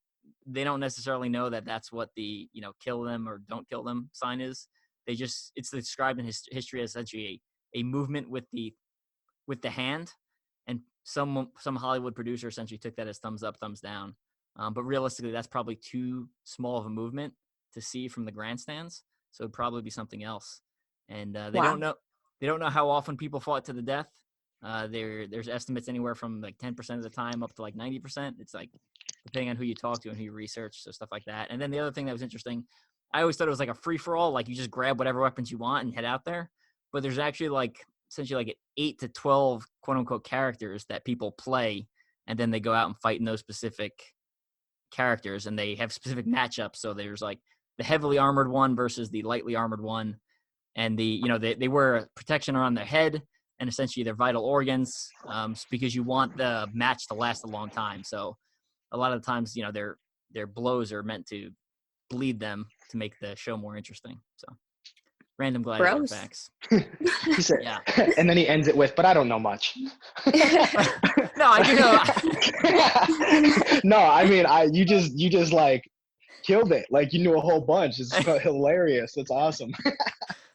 they don't necessarily know that that's what the, kill them or don't kill them sign is. It's described in history as essentially a movement with the hand, and some Hollywood producer essentially took that as thumbs up, thumbs down. But realistically, that's probably too small of a movement to see from the grandstands. So it'd probably be something else. And they don't know how often people fought to the death. There's estimates anywhere from like 10% of the time up to like 90%. It's like depending on who you talk to and who you research, so stuff like that. And then the other thing that was interesting, I always thought it was like a free for all, like you just grab whatever weapons you want and head out there. But there's actually essentially 8 to 12 quote unquote characters that people play, and then they go out and fight in those specific characters, and they have specific matchups. So there's like the heavily armored one versus the lightly armored one, and they wear protection around their head and essentially their vital organs, because you want the match to last a long time. So a lot of the times, their blows are meant to bleed them to make the show more interesting. So random Gladiator facts. He said, yeah. And then he ends it with, "But I don't know much." No, I do know. No, I mean, you just like killed it. Like you knew a whole bunch. It's hilarious. It's awesome.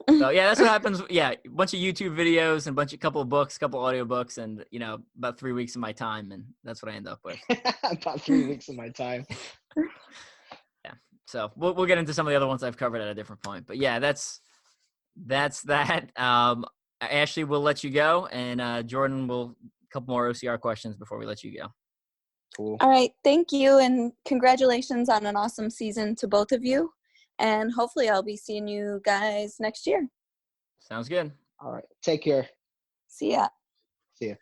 So yeah, that's what happens. Yeah, a bunch of YouTube videos and couple of books, couple audiobooks, and about 3 weeks of my time, and that's what I end up with. About 3 weeks of my time. Yeah. So we'll get into some of the other ones I've covered at a different point. But yeah, that's that. Ashley, we'll let you go, and Jordan will a couple more OCR questions before we let you go. Cool. All right. Thank you. And congratulations on an awesome season to both of you. And hopefully I'll be seeing you guys next year. Sounds good. All right. Take care. See ya. See ya.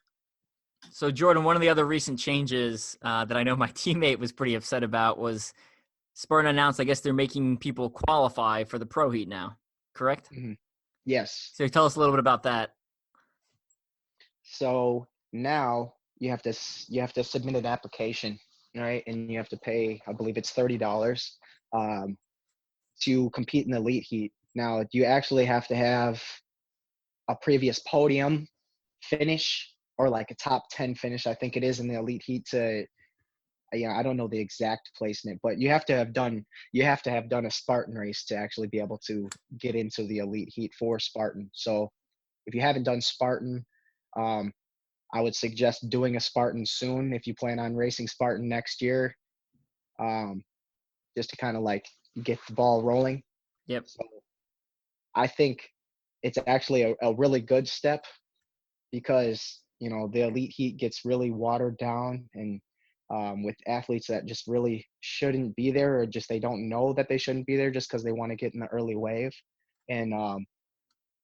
So Jordan, one of the other recent changes that I know my teammate was pretty upset about was Spartan announced, I guess they're making people qualify for the Pro Heat now, correct? Mm-hmm. Yes. So tell us a little bit about that. So now you have to submit an application, right? And you have to pay, I believe it's $30 to compete in the elite heat. Now you actually have to have a previous podium finish or like a top 10 finish, I think it is, in the elite heat to, I don't know the exact placement, but you have to have done a Spartan race to actually be able to get into the elite heat for Spartan. So if you haven't done Spartan, I would suggest doing a Spartan soon if you plan on racing Spartan next year, just to kind of like get the ball rolling. Yep. So I think it's actually a really good step because, the elite heat gets really watered down, and with athletes that just really shouldn't be there, or just they don't know that they shouldn't be there just because they want to get in the early wave. And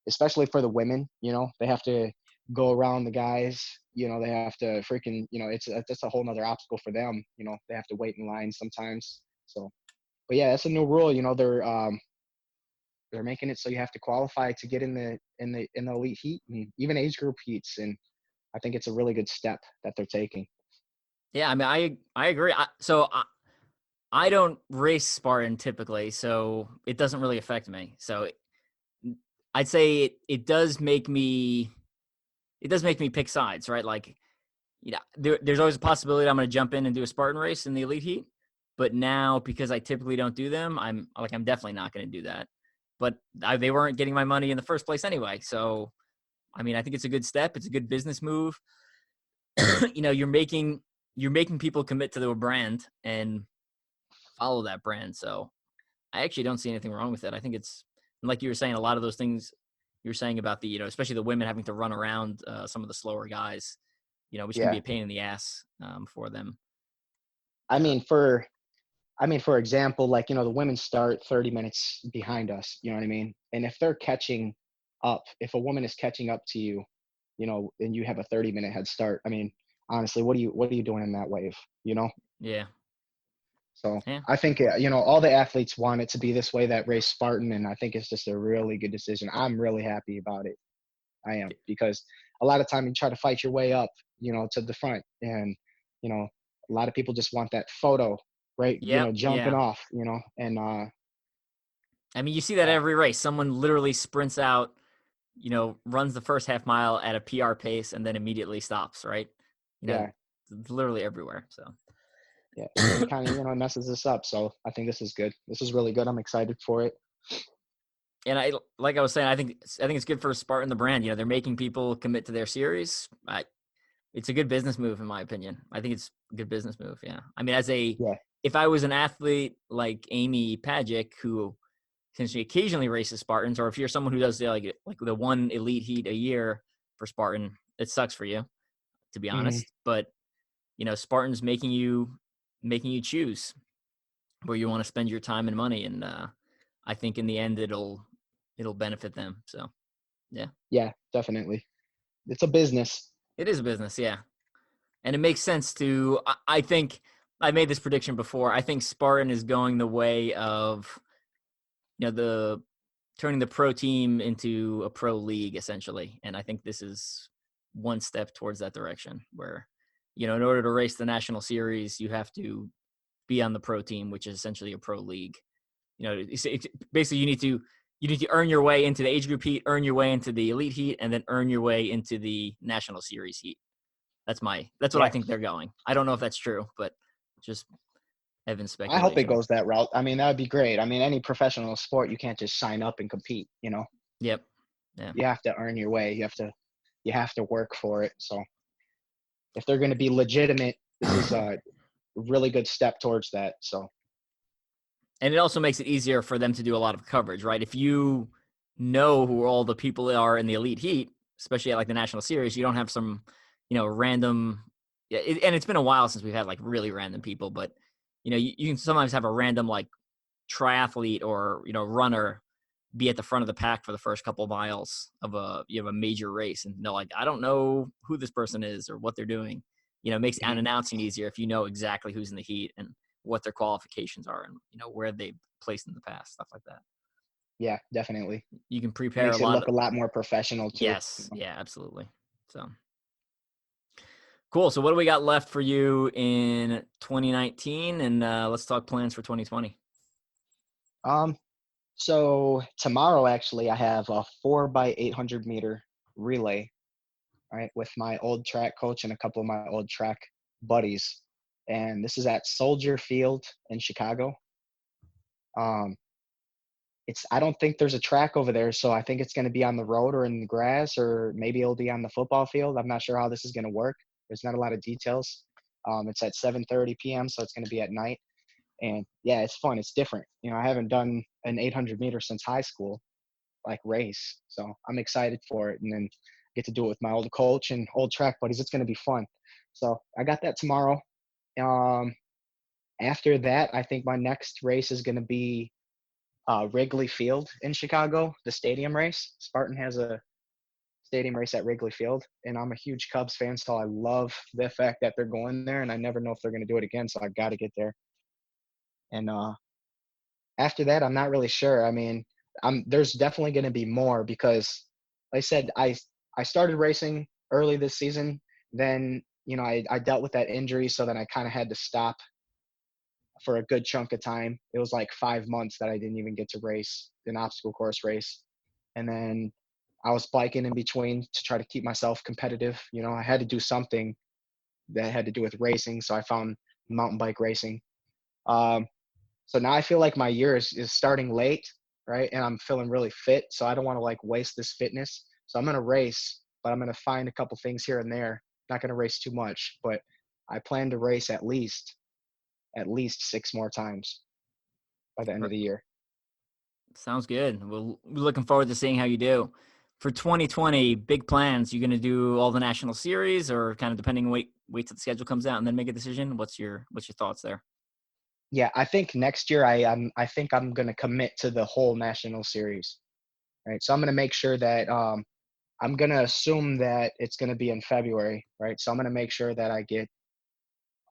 especially for the women, they have to go around the guys, they have to freaking, it's a whole nother obstacle for them. They have to wait in line sometimes. So, but yeah, that's a new rule. They're making it so you have to qualify to get in the elite heat and even age group heats. And I think it's a really good step that they're taking. Yeah, I mean, I agree. I don't race Spartan typically, so it doesn't really affect me. So I'd say it does make me pick sides, right? Like, there's always a possibility I'm going to jump in and do a Spartan race in the elite heat. But now, because I typically don't do them, I'm definitely not going to do that. But they weren't getting my money in the first place anyway. So, I mean, I think it's a good step. It's a good business move. You're making people commit to their brand and follow that brand. So I actually don't see anything wrong with it. I think it's, like you were saying, a lot of those things you were saying about the, especially the women having to run around some of the slower guys, which can be a pain in the ass for them. I mean, for example, like, the women start 30 minutes behind us, you know what I mean? And if they're catching up, if a woman is catching up to you, and you have a 30-minute head start, I mean, honestly, what are you doing in that wave, Yeah. So yeah. I think, all the athletes want it to be this way that race Spartan. And I think it's just a really good decision. I'm really happy about it. I am, because a lot of time you try to fight your way up, to the front, and, a lot of people just want that photo, right? Yep. Jumping off, and, I mean, you see that every race. Someone literally sprints out, runs the first half mile at a PR pace and then immediately stops, right? Yeah. It's literally everywhere. So, Yeah, it kind of, messes this up. So I think this is good. This is really good. I'm excited for it. And like I was saying, I think it's good for Spartan the brand. They're making people commit to their series. It's a good business move, in my opinion. I think it's a good business move. Yeah. I mean, Yeah. if I was an athlete like Amy Pagic, who essentially occasionally races Spartans, or if you're someone who does like the one elite heat a year for Spartan, it sucks for you, to be Hmm. honest. But Spartan's making you choose where you want to spend your time and money, and I think in the end it'll benefit them. So yeah. Yeah, definitely. It's a business. It is a business, yeah. And it makes sense to, I think, I made this prediction before. I think Spartan is going the way of, turning the pro team into a pro league, essentially. And I think this is one step towards that direction where, in order to race the national series, you have to be on the pro team, which is essentially a pro league. Basically you need to earn your way into the age group heat, earn your way into the elite heat, and then earn your way into the national series heat. That's what I Yeah. think they're going. I don't know if that's true, but just Evan's I hope it speculation. goes that route. I mean, that would be great. I mean, any professional sport, you can't just sign up and compete, Yep. Yeah. You have to earn your way. You have to work for it. So if they're going to be legitimate, this is a really good step towards that. So. And it also makes it easier for them to do a lot of coverage, right? If you know who all the people are in the elite heat, especially at like the national series, you don't have some, random. Yeah, and it's been a while since we've had like really random people, but you can sometimes have a random like triathlete or runner be at the front of the pack for the first couple of miles of a major race, and like, I don't know who this person is or what they're doing. It makes Mhm. announcing easier if you know exactly who's in the heat and what their qualifications are and where they placed in the past, stuff like that. Yeah, definitely. You can prepare a Makes it lot look of. a lot more professional too. Yes, yeah, absolutely. So cool. So what do we got left for you in 2019? And let's talk plans for 2020. Um, so tomorrow actually I have a 4x800 meter relay, right, with my old track coach and a couple of my old track buddies. And this is at Soldier Field in Chicago. Um, I don't think there's a track over there, so I think it's going to be on the road or in the grass, or maybe it'll be on the football field. I'm not sure how this is going to work. There's not a lot of details. It's at 7:30 p.m., so it's going to be at night. And yeah, it's fun. It's different. I haven't done an 800 meter since high school, like race. So I'm excited for it, and then get to do it with my old coach and old track buddies. It's going to be fun. So I got that tomorrow. After that, I think my next race is going to be Wrigley Field in Chicago, the stadium race. Spartan has a stadium race at Wrigley Field, and I'm a huge Cubs fan, so I love the fact that they're going there, and I never know if they're going to do it again, so I got to get there. And after that, I'm not really sure. I mean, there's definitely going to be more because, like I said, I started racing early this season. Then I dealt with that injury, so then I kind of had to stop for a good chunk of time. It was like 5 months that I didn't even get to race an obstacle course race. And then I was biking in between to try to keep myself competitive. I had to do something that had to do with racing. So I found mountain bike racing. So now I feel like my year is starting late, right? And I'm feeling really fit. So I don't want to like waste this fitness. So I'm going to race, but I'm going to find a couple things here and there. Not going to race too much, but I plan to race at least 6 more times by the end of the year. Sounds good. Well, we're looking forward to seeing how you do. For 2020, big plans. You going to do all the national series, or kind of depending, wait till the schedule comes out and then make a decision? What's your thoughts there? Yeah, I think next year I think I'm going to commit to the whole national series. Right? So I'm going to make sure that I'm going to assume that it's going to be in February, right? So I'm going to make sure that I get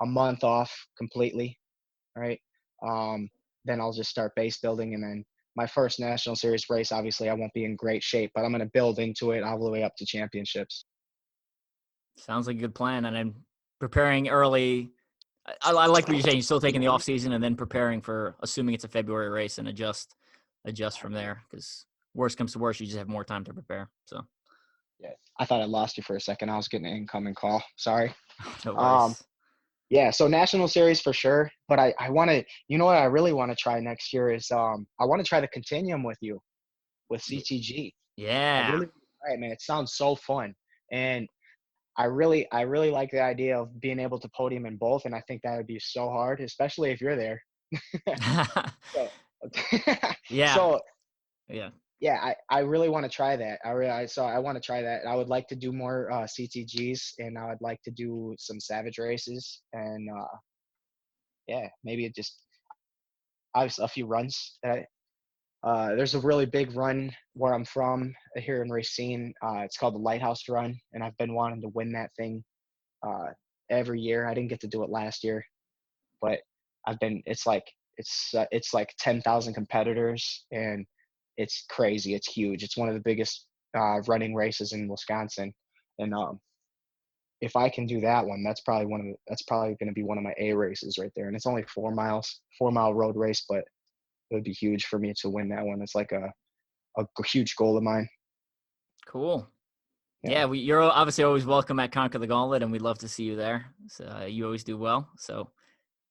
a month off completely, right? Then I'll just start base building, and then my first national series race, obviously I won't be in great shape, but I'm going to build into it all the way up to championships. Sounds like a good plan. And I'm preparing early. I like what you're saying. You're still taking the off season and then preparing for assuming it's a February race and adjust from there, because worst comes to worst, you just have more time to prepare. So Yeah, I thought I lost you for a second. I was getting an incoming call. Sorry. no Um, worries. Yeah, so national series for sure, but I want to, you know what I really want to try next year is I want to try the continuum with you with Y- CTG. I Yeah. really want to try it, man. It sounds so fun, and I really like the idea of being able to podium in both, and I think that would be so hard, especially if you're there. So, Yeah. so Yeah. yeah, I really want to try that. I want to try that. I would like to do more CTGs, and I would like to do some Savage races, and yeah, maybe it just I have a few runs that there's a really big run where I'm from here in Racine. It's called the Lighthouse Run, and I've been wanting to win that thing uh, every year. I didn't get to do it last year, but I've been. It's like 10,000 competitors, and it's crazy. It's huge. It's one of the biggest running races in Wisconsin, and if I can do that one, that's probably going to be one of my A races right there. And it's only 4 miles, 4 mile road race, but it would be huge for me to win that one. It's like a huge goal of mine. Cool. Yeah. Yeah, you're obviously always welcome at Conquer the Gauntlet, and we'd love to see you there. So you always do well. So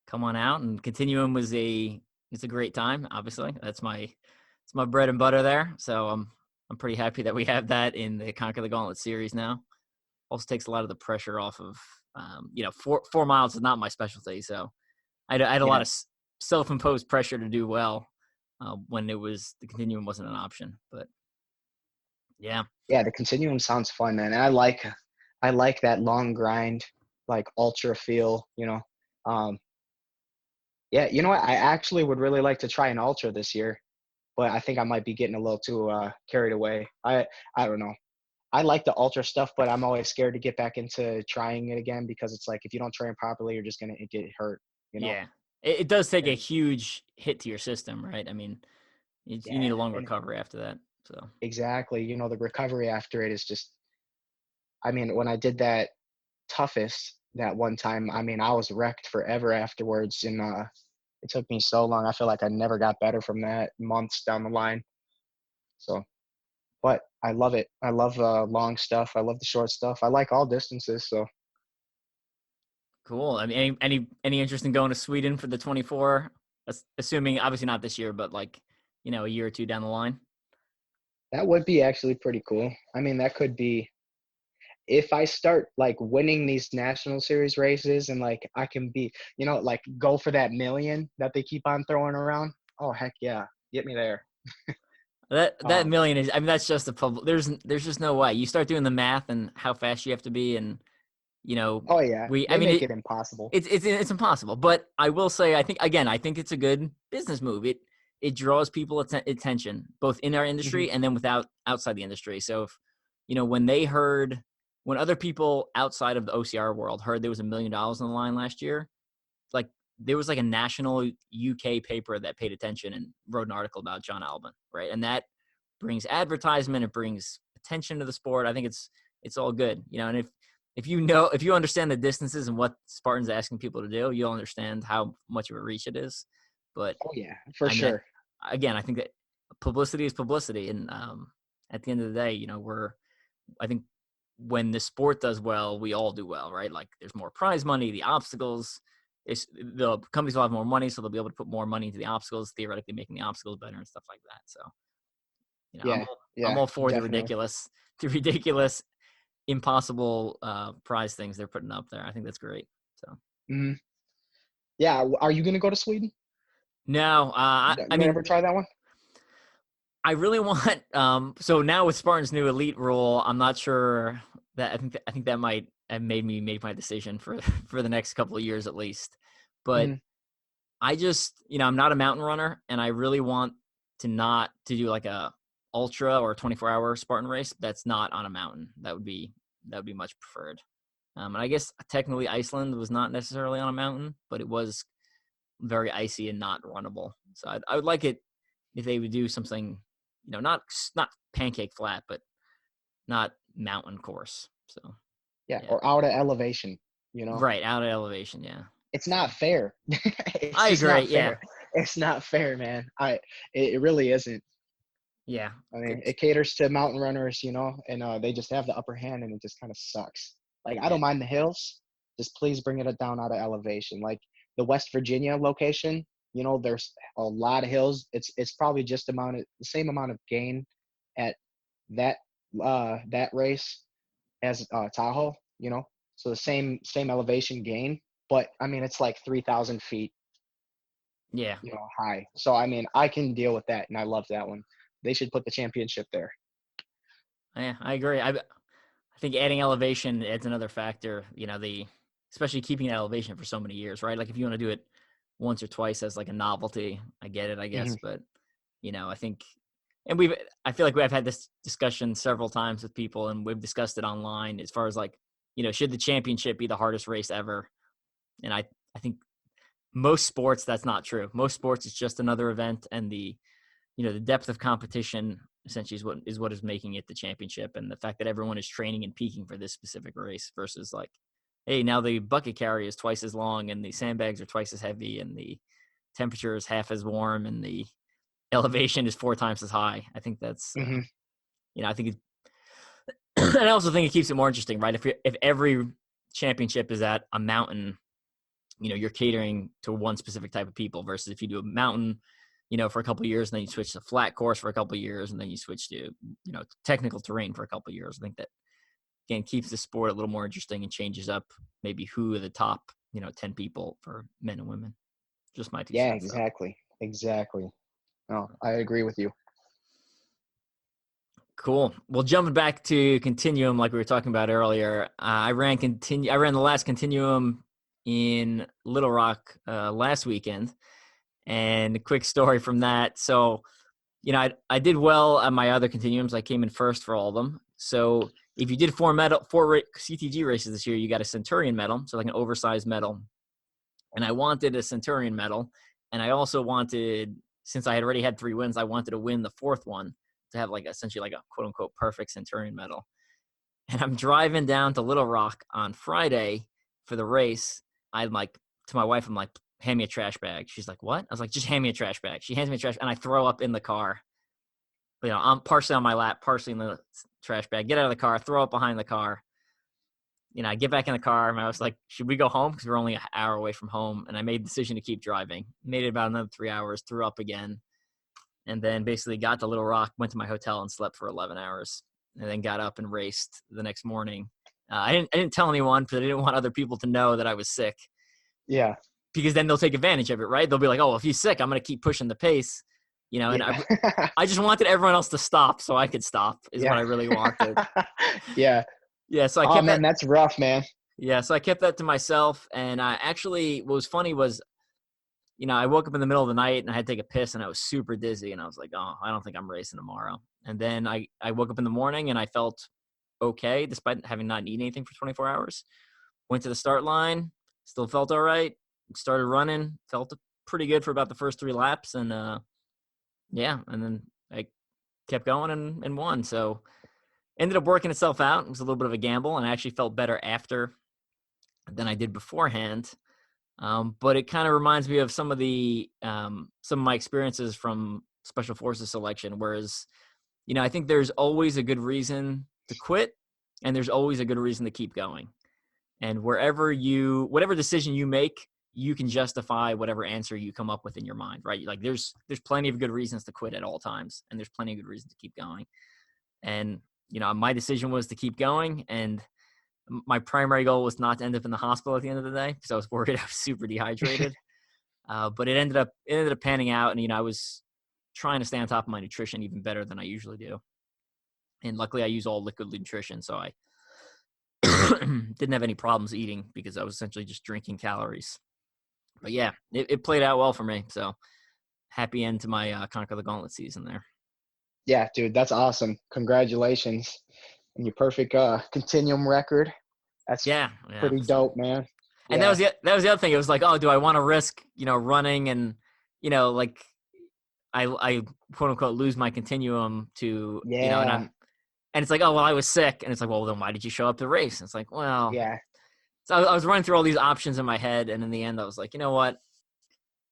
come on out. And Continuum it's a great time. Obviously, it's my bread and butter there. So I'm pretty happy that we have that in the Conquer the Gauntlet series now. Also takes a lot of the pressure off of 4 miles is not my specialty. So I had a lot Yeah. of self-imposed pressure to do well when the Continuum wasn't an option. But yeah. Yeah. The continuum sounds fun, man. And I like that long grind, like ultra feel, um, yeah, you know what? I actually would really like to try an ultra this year, but I think I might be getting a little too carried away. I don't know. I like the ultra stuff, but I'm always scared to get back into trying it again because it's like if you don't train properly, you're just gonna get hurt, you know? Yeah. It does take a And huge hit to your system, right? I mean, you need yeah, a long and recovery after that. So exactly. The recovery after it is just. I mean, when I did that toughest that one time, I mean, I was wrecked forever afterwards, and it took me so long. I feel like I never got better from that months down the line. So, but I love it. I love long stuff. I love the short stuff. I like all distances. So cool. I mean, any interest in going to Sweden for the 24? Assuming obviously not this year, but like a year or two down the line. that would be actually pretty cool. I mean, that could be if I start like winning these national series races and like I can be, like go for that million that they keep on throwing around. Oh heck yeah, get me there. That Um, million is. I mean, that's just a public. There's just no way. You start doing the math and how fast you have to be, and oh yeah, we. I they mean, make it impossible. it's impossible. But I will say, I think it's a good business move. It draws people attention both in our Hmm. industry and then outside the industry. So if when other people outside of the OCR world heard there was $1 million on the line last year, like there was like a national UK paper that paid attention and wrote an article about John Albon, right? And that brings advertisement, it brings attention to the sport. I think it's all good, and if you understand the distances and what Spartan's asking people to do, you'll understand how much of a reach it is. But Oh yeah, for I mean, sure. again, I think that publicity is publicity, and at the end of the day, I think when the sport does well, we all do well, right? Like there's more prize money, the obstacles. The companies will have more money, so they'll be able to put more money into the obstacles, theoretically making the obstacles better and stuff like that. So, Yeah, I'm yeah, all for definitely. the ridiculous, impossible prize things they're putting up there. I think that's great. So, Hmm. Yeah, are you gonna go to Sweden? no, You gonna ever try that one? I really want. So now with Spartan's new elite rule, I'm not sure that I think that might have made me make my decision for for the next couple of years at least. But Hmm. I just, I'm not a mountain runner, and I really want to do like a ultra or a 24-hour Spartan race that's not on a mountain. That would be much preferred. And I guess technically Iceland was not necessarily on a mountain, but it was very icy and not runnable. So I would like it if they would do something, not pancake flat, but not mountain course. So Yeah, yeah, or out of elevation. You know, right, out of elevation. Yeah, it's so not fair. It's I just agree. not Yeah, fair. It's not fair, man. It really isn't. yeah. I mean, it caters to mountain runners, and they just have the upper hand, and it just kind of sucks. Like I Yeah. don't mind the hills, just please bring it down out of elevation. Like the West Virginia location, you know, there's a lot of hills. It's probably just the same amount of gain at that race as Tahoe, you know, so the same elevation gain, but I mean it's like 3,000 feet, Yeah. you know, high. So I mean I can deal with that, and I love that one. They should put the championship there. Yeah, I agree. I think adding elevation adds another factor, you know, especially keeping that elevation for so many years, right? Like if you want to do it once or twice as like a novelty, I get it, I guess. But, you know, I think, and I feel like we've had this discussion several times with people, and we've discussed it online as far as like, you know, should the championship be the hardest race ever? And I think most sports, that's not true. Most sports, it's just another event, and the depth of competition essentially is what is making it the championship, and the fact that everyone is training and peaking for this specific race versus like, hey, now the bucket carry is twice as long and the sandbags are twice as heavy and the temperature is half as warm and the elevation is 4 times as high. I think that's, I think and I also think it keeps it more interesting, right? If every championship is at a mountain, you know, you're catering to one specific type of people versus if you do a mountain, you know, for a couple of years, and then you switch to flat course for a couple of years, and then you switch to, you know, technical terrain for a couple of years. I think that, again, keeps the sport a little more interesting and changes up maybe who are the top, you know, 10 people for men and women. Just my 2 Yeah, cents. exactly. No, I agree with you. Cool. Well, jumping back to Continuum, like we were talking about earlier, I ran the last Continuum in Little Rock last weekend. And a quick story from that. So, you know, I did well on my other continuums. I came in first for all of them. So if you did 4 CTG races this year, you got a Centurion medal, so like an oversized medal. And I wanted a Centurion medal. And I also wanted, since I had already had 3 wins, I wanted to win the 4th one to have like essentially like a quote unquote perfect Centurion medal. And I'm driving down to Little Rock on Friday for the race. I'm like, to my wife, I'm like, hand me a trash bag. She's like, what? I was like, just hand me a trash bag. She hands me a trash, and I throw up in the car. You know, I'm partially on my lap, partially in the trash bag. Get out of the car, throw up behind the car. You know, I get back in the car, and I was like, should we go home? Because we're only an hour away from home. And I made the decision to keep driving. Made it about another 3 hours, threw up again. And then basically got to Little Rock, went to my hotel, and slept for 11 hours. And then got up and raced the next morning. I didn't tell anyone because I didn't want other people to know that I was sick. Yeah. Because then they'll take advantage of it, right? They'll be like, oh, well, if he's sick, I'm going to keep pushing the pace. You know, and I just wanted everyone else to stop so I could stop is what I really wanted. Yeah. Yeah, so I kept that. That's rough, man. Yeah, so I kept that to myself. And I actually, what was funny was, you know, I woke up in the middle of the night and I had to take a piss and I was super dizzy. And I was like, oh, I don't think I'm racing tomorrow. And then I woke up in the morning and I felt okay, despite having not eaten anything for 24 hours. Went to the start line, still felt all right. Started running, felt pretty good for about the first 3 laps. And, and then I kept going and won. So ended up working itself out. It was a little bit of a gamble, and I actually felt better after than I did beforehand. But it kind of reminds me of some of my experiences from Special Forces selection, whereas, you know, I think there's always a good reason to quit, and there's always a good reason to keep going. And whatever decision you make, you can justify whatever answer you come up with in your mind, right? Like there's plenty of good reasons to quit at all times, and there's plenty of good reasons to keep going. And, you know, my decision was to keep going, and my primary goal was not to end up in the hospital at the end of the day because I was worried I was super dehydrated. But it ended up panning out, and, you know, I was trying to stay on top of my nutrition even better than I usually do. And luckily I use all liquid nutrition, so I didn't have any problems eating because I was essentially just drinking calories. But yeah, it played out well for me. So happy end to my Conquer the Gauntlet season there. Yeah, dude, that's awesome. Congratulations on your perfect continuum record. That's pretty dope, man. And that was the other thing. It was like, oh, do I want to risk, you know, running and, you know, like I quote unquote lose my continuum to, you know, and it's like, oh, well, I was sick. And it's like, well, then why did you show up to race? And it's like, well, So I was running through all these options in my head, and in the end, I was like, you know what?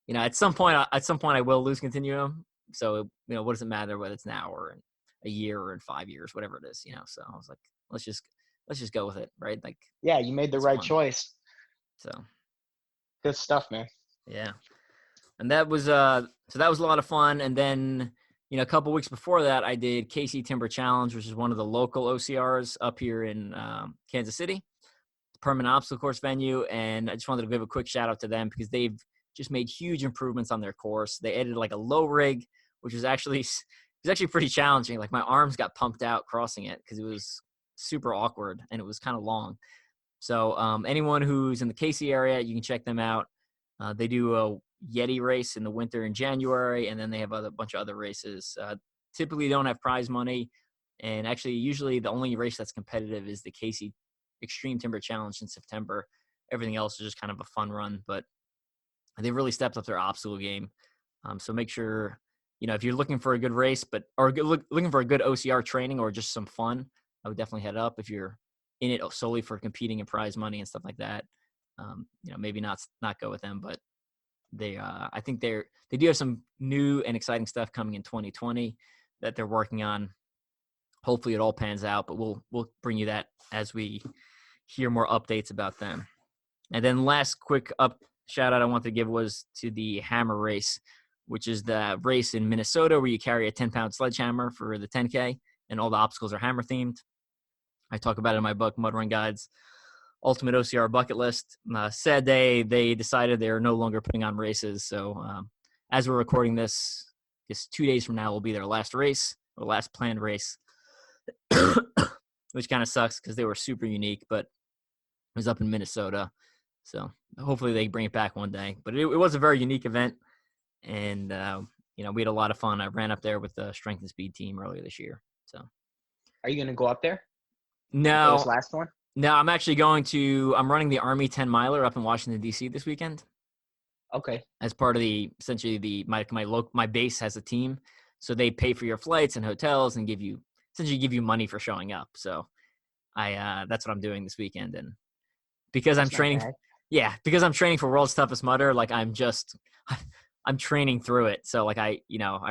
You know, at some point, I will lose continuum. So, you know, what does it matter whether it's now or in a year or in 5 years, whatever it is, you know? So I was like, let's just go with it, right? Like, yeah, you made the right choice. So Good stuff, man. yeah. And that was so that was a lot of fun. And then, a couple weeks before that, I did KC Timber Challenge, which is one of the local OCRs up here in Kansas City, permanent obstacle course venue. And I just wanted to give a quick shout out to them because they've just made huge improvements on their course. They added like a low rig, which was actually pretty challenging. Like my arms got pumped out crossing it because it was super awkward and it was kind of long. So anyone who's in the KC area, you can check them out. They do a Yeti race in the winter in January, and then they have a bunch of other races. Typically don't have prize money, and actually usually the only race that's competitive is the KC Extreme Timber Challenge in September. Everything else is just kind of a fun run, but they've really stepped up their obstacle game. So make sure, if you're looking for a good race, looking for a good OCR training or just some fun, I would definitely head up. If you're in it solely for competing in prize money and stuff like that, maybe not go with them, but I think they do have some new and exciting stuff coming in 2020 that they're working on. Hopefully it all pans out, but we'll bring you that as we hear more updates about them. And then last quick shout out I want to give was to the Hammer Race, which is the race in Minnesota where you carry a 10-pound sledgehammer for the 10K and all the obstacles are hammer themed. I talk about it in my book, Mud Run Guides, Ultimate OCR Bucket List. Sad day, they decided they're no longer putting on races. So as we're recording this, I guess 2 days from now will be their last race, or last planned race, which kind of sucks because they were super unique, but it was up in Minnesota. So hopefully they bring it back one day. But it was a very unique event, and we had a lot of fun. I ran up there with the strength and speed team earlier this year. So, are you gonna go up there? No, this last one. No, I'm actually I'm running the Army 10 miler up in Washington D.C. this weekend. Okay. As part of my base has a team, so they pay for your flights and hotels and give you money for showing up. So that's what I'm doing this weekend, and because I'm training, because I'm training for World's Toughest Mudder, like I'm training through it. So like I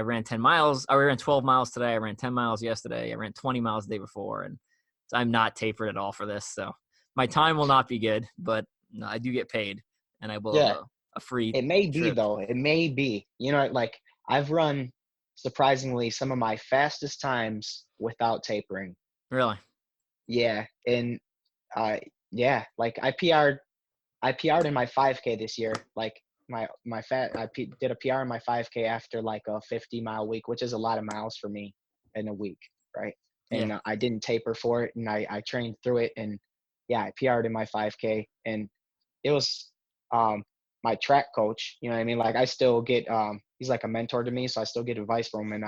ran 10 miles. I ran 12 miles today. I ran 10 miles yesterday. I ran 20 miles the day before, and so I'm not tapered at all for this. So my time will not be good, but I do get paid, and I will have a free. It may be trip. though. It may be. Like I've run surprisingly some of my fastest times without tapering. Really? Yeah, and like I PR'd in my 5K this year. Like I did a PR in my 5K after like a 50-mile week, which is a lot of miles for me in a week, right? And I didn't taper for it, and I trained through it, and I PR'd in my 5K, and it was my track coach. You know what I mean? Like I still get he's like a mentor to me, so I still get advice from him.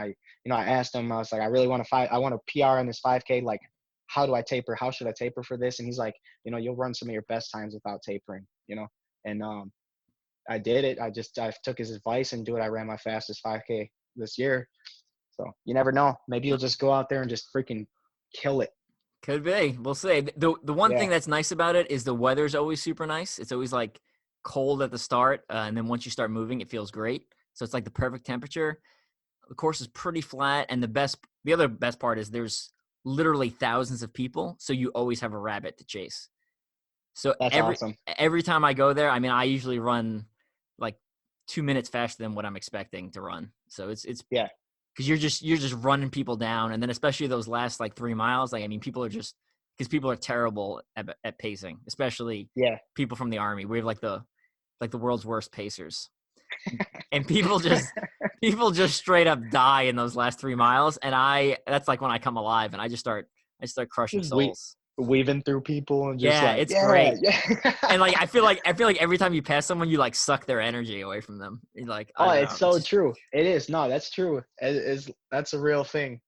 And I asked him, I was like, I really want to PR in this 5K. Like, how do I taper? How should I taper for this? And he's like, you'll run some of your best times without tapering. And I did it. I took his advice and I ran my fastest 5K this year. So you never know. Maybe you'll just go out there and just freaking kill it. Could be. We'll see. The one thing that's nice about it is the weather's always super nice. It's always like cold at the start, and then once you start moving, it feels great. So it's like the perfect temperature. The course is pretty flat, and the other best part is there's literally thousands of people, so you always have a rabbit to chase. So that's awesome. Every time I go there, I mean, I usually run like 2 minutes faster than what I'm expecting to run. So it's because you're just running people down, and then especially those last like 3 miles. Like I mean, people are terrible at pacing, especially people from the Army. We have like the world's worst pacers, and people just straight up die in those last 3 miles. And that's like when I come alive and I start crushing souls. Weaving through people and it's great. Yeah. And like I feel like every time you pass someone, you like suck their energy away from them. You're like, it's so true. It is. No, that's true. That's a real thing.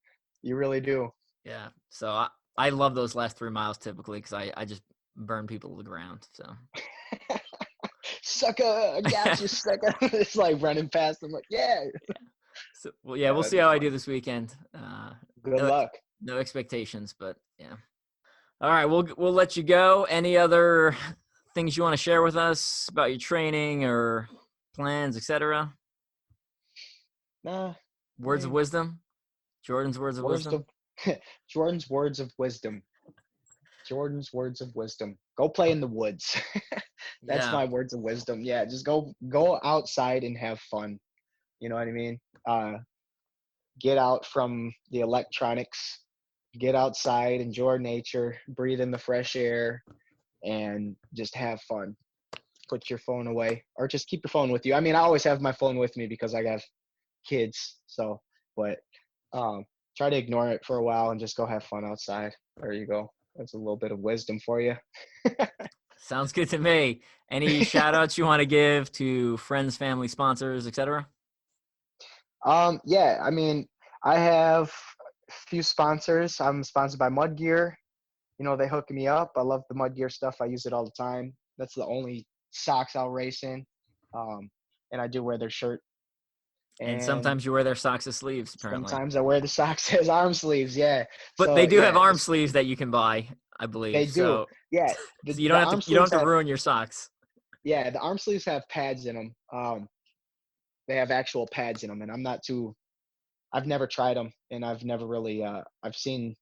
You really do. Yeah. So I love those last 3 miles typically because I just burn people to the ground. So sucker, I got you, sucker. It's like running past them. Like, So we'll see how I do this weekend. Good luck. No expectations, but yeah. All right, we'll let you go. Any other things you want to share with us about your training or plans, etc.? Nah. Words of wisdom? Jordan's words of wisdom? Jordan's words of wisdom. Jordan's words of wisdom. go play in the woods. That's Yeah. my words of wisdom. Yeah, just go outside and have fun. You know what I mean? Get out from the electronics, get outside, enjoy nature, breathe in the fresh air, and just have fun. Put your phone away, or just keep your phone with you. I mean, I always have my phone with me because I got kids. So, but try to ignore it for a while and just go have fun outside. There you go. That's a little bit of wisdom for you. Sounds good to me. Any shout outs you want to give to friends, family, sponsors, etc.? Yeah, I mean, I have a few sponsors. I'm sponsored by MudGear. You know, they hook me up. I love the MudGear stuff. I use it all the time. That's the only socks I'll race in. And I do wear their shirt. And And sometimes you wear their socks as sleeves, apparently. sometimes I wear the socks as arm sleeves. Yeah. But So they do have yeah, arm sleeves that you can buy, I believe. they do. So, Yeah. so you The don't arm have sleeves to have, ruin your socks. yeah, the arm sleeves have pads in them. They have actual pads in them, and I've never tried them, and I've never really, I've seen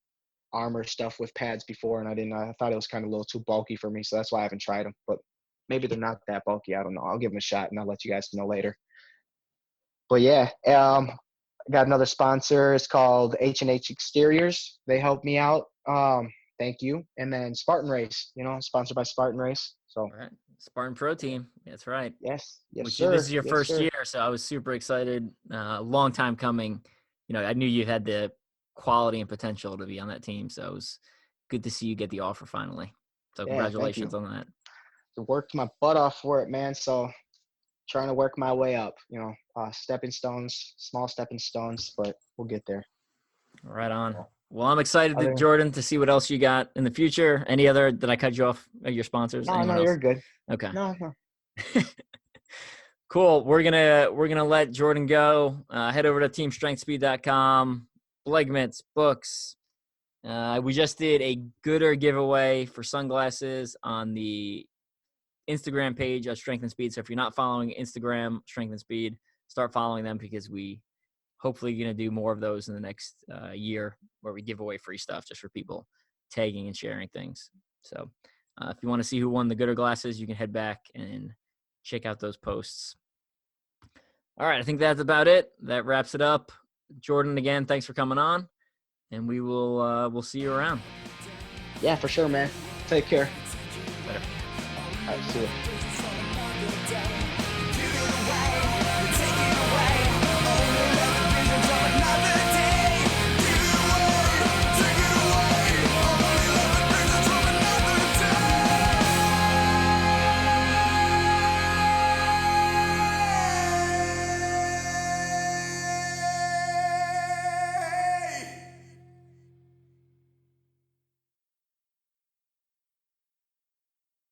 armor stuff with pads before, and I thought it was kind of a little too bulky for me, so that's why I haven't tried them. But maybe they're not that bulky. I don't know. I'll give them a shot, and I'll let you guys know later. But yeah, I got another sponsor. It's called H&H Exteriors. They helped me out. Thank you. And then Spartan Race, sponsored by Spartan Race. So All right. Spartan Pro Team. That's right. yes, This sir. is your first year, so I was super excited. A long time coming. I knew you had the quality and potential to be on that team, so it was good to see you get the offer finally. So Yeah, thank you. congratulations on that. I worked my butt off for it, man. So trying to work my way up, stepping stones, small stepping stones, but we'll get there. Right on. Well, I'm excited, Other- Jordan, to see what else you got in the future. Any other, did I cut you off, your sponsors? No, Anyone else? you're good. Okay. No. Cool. We're gonna let Jordan go. Head over to teamstrengthspeed.com, BleggMits, books. We just did a gooder giveaway for sunglasses on the Instagram page of Strength and Speed. So if you're not following Instagram Strength and Speed, start following them, because we hopefully going to do more of those in the next year, where we give away free stuff just for people tagging and sharing things. So if you want to see who won the gooder glasses, you can head back and check out those posts. All right, I think that's about it. That wraps it up. Jordan, again, thanks for coming on, and we'll see you around. Yeah, for sure, man. Take care. Later. All right, see you.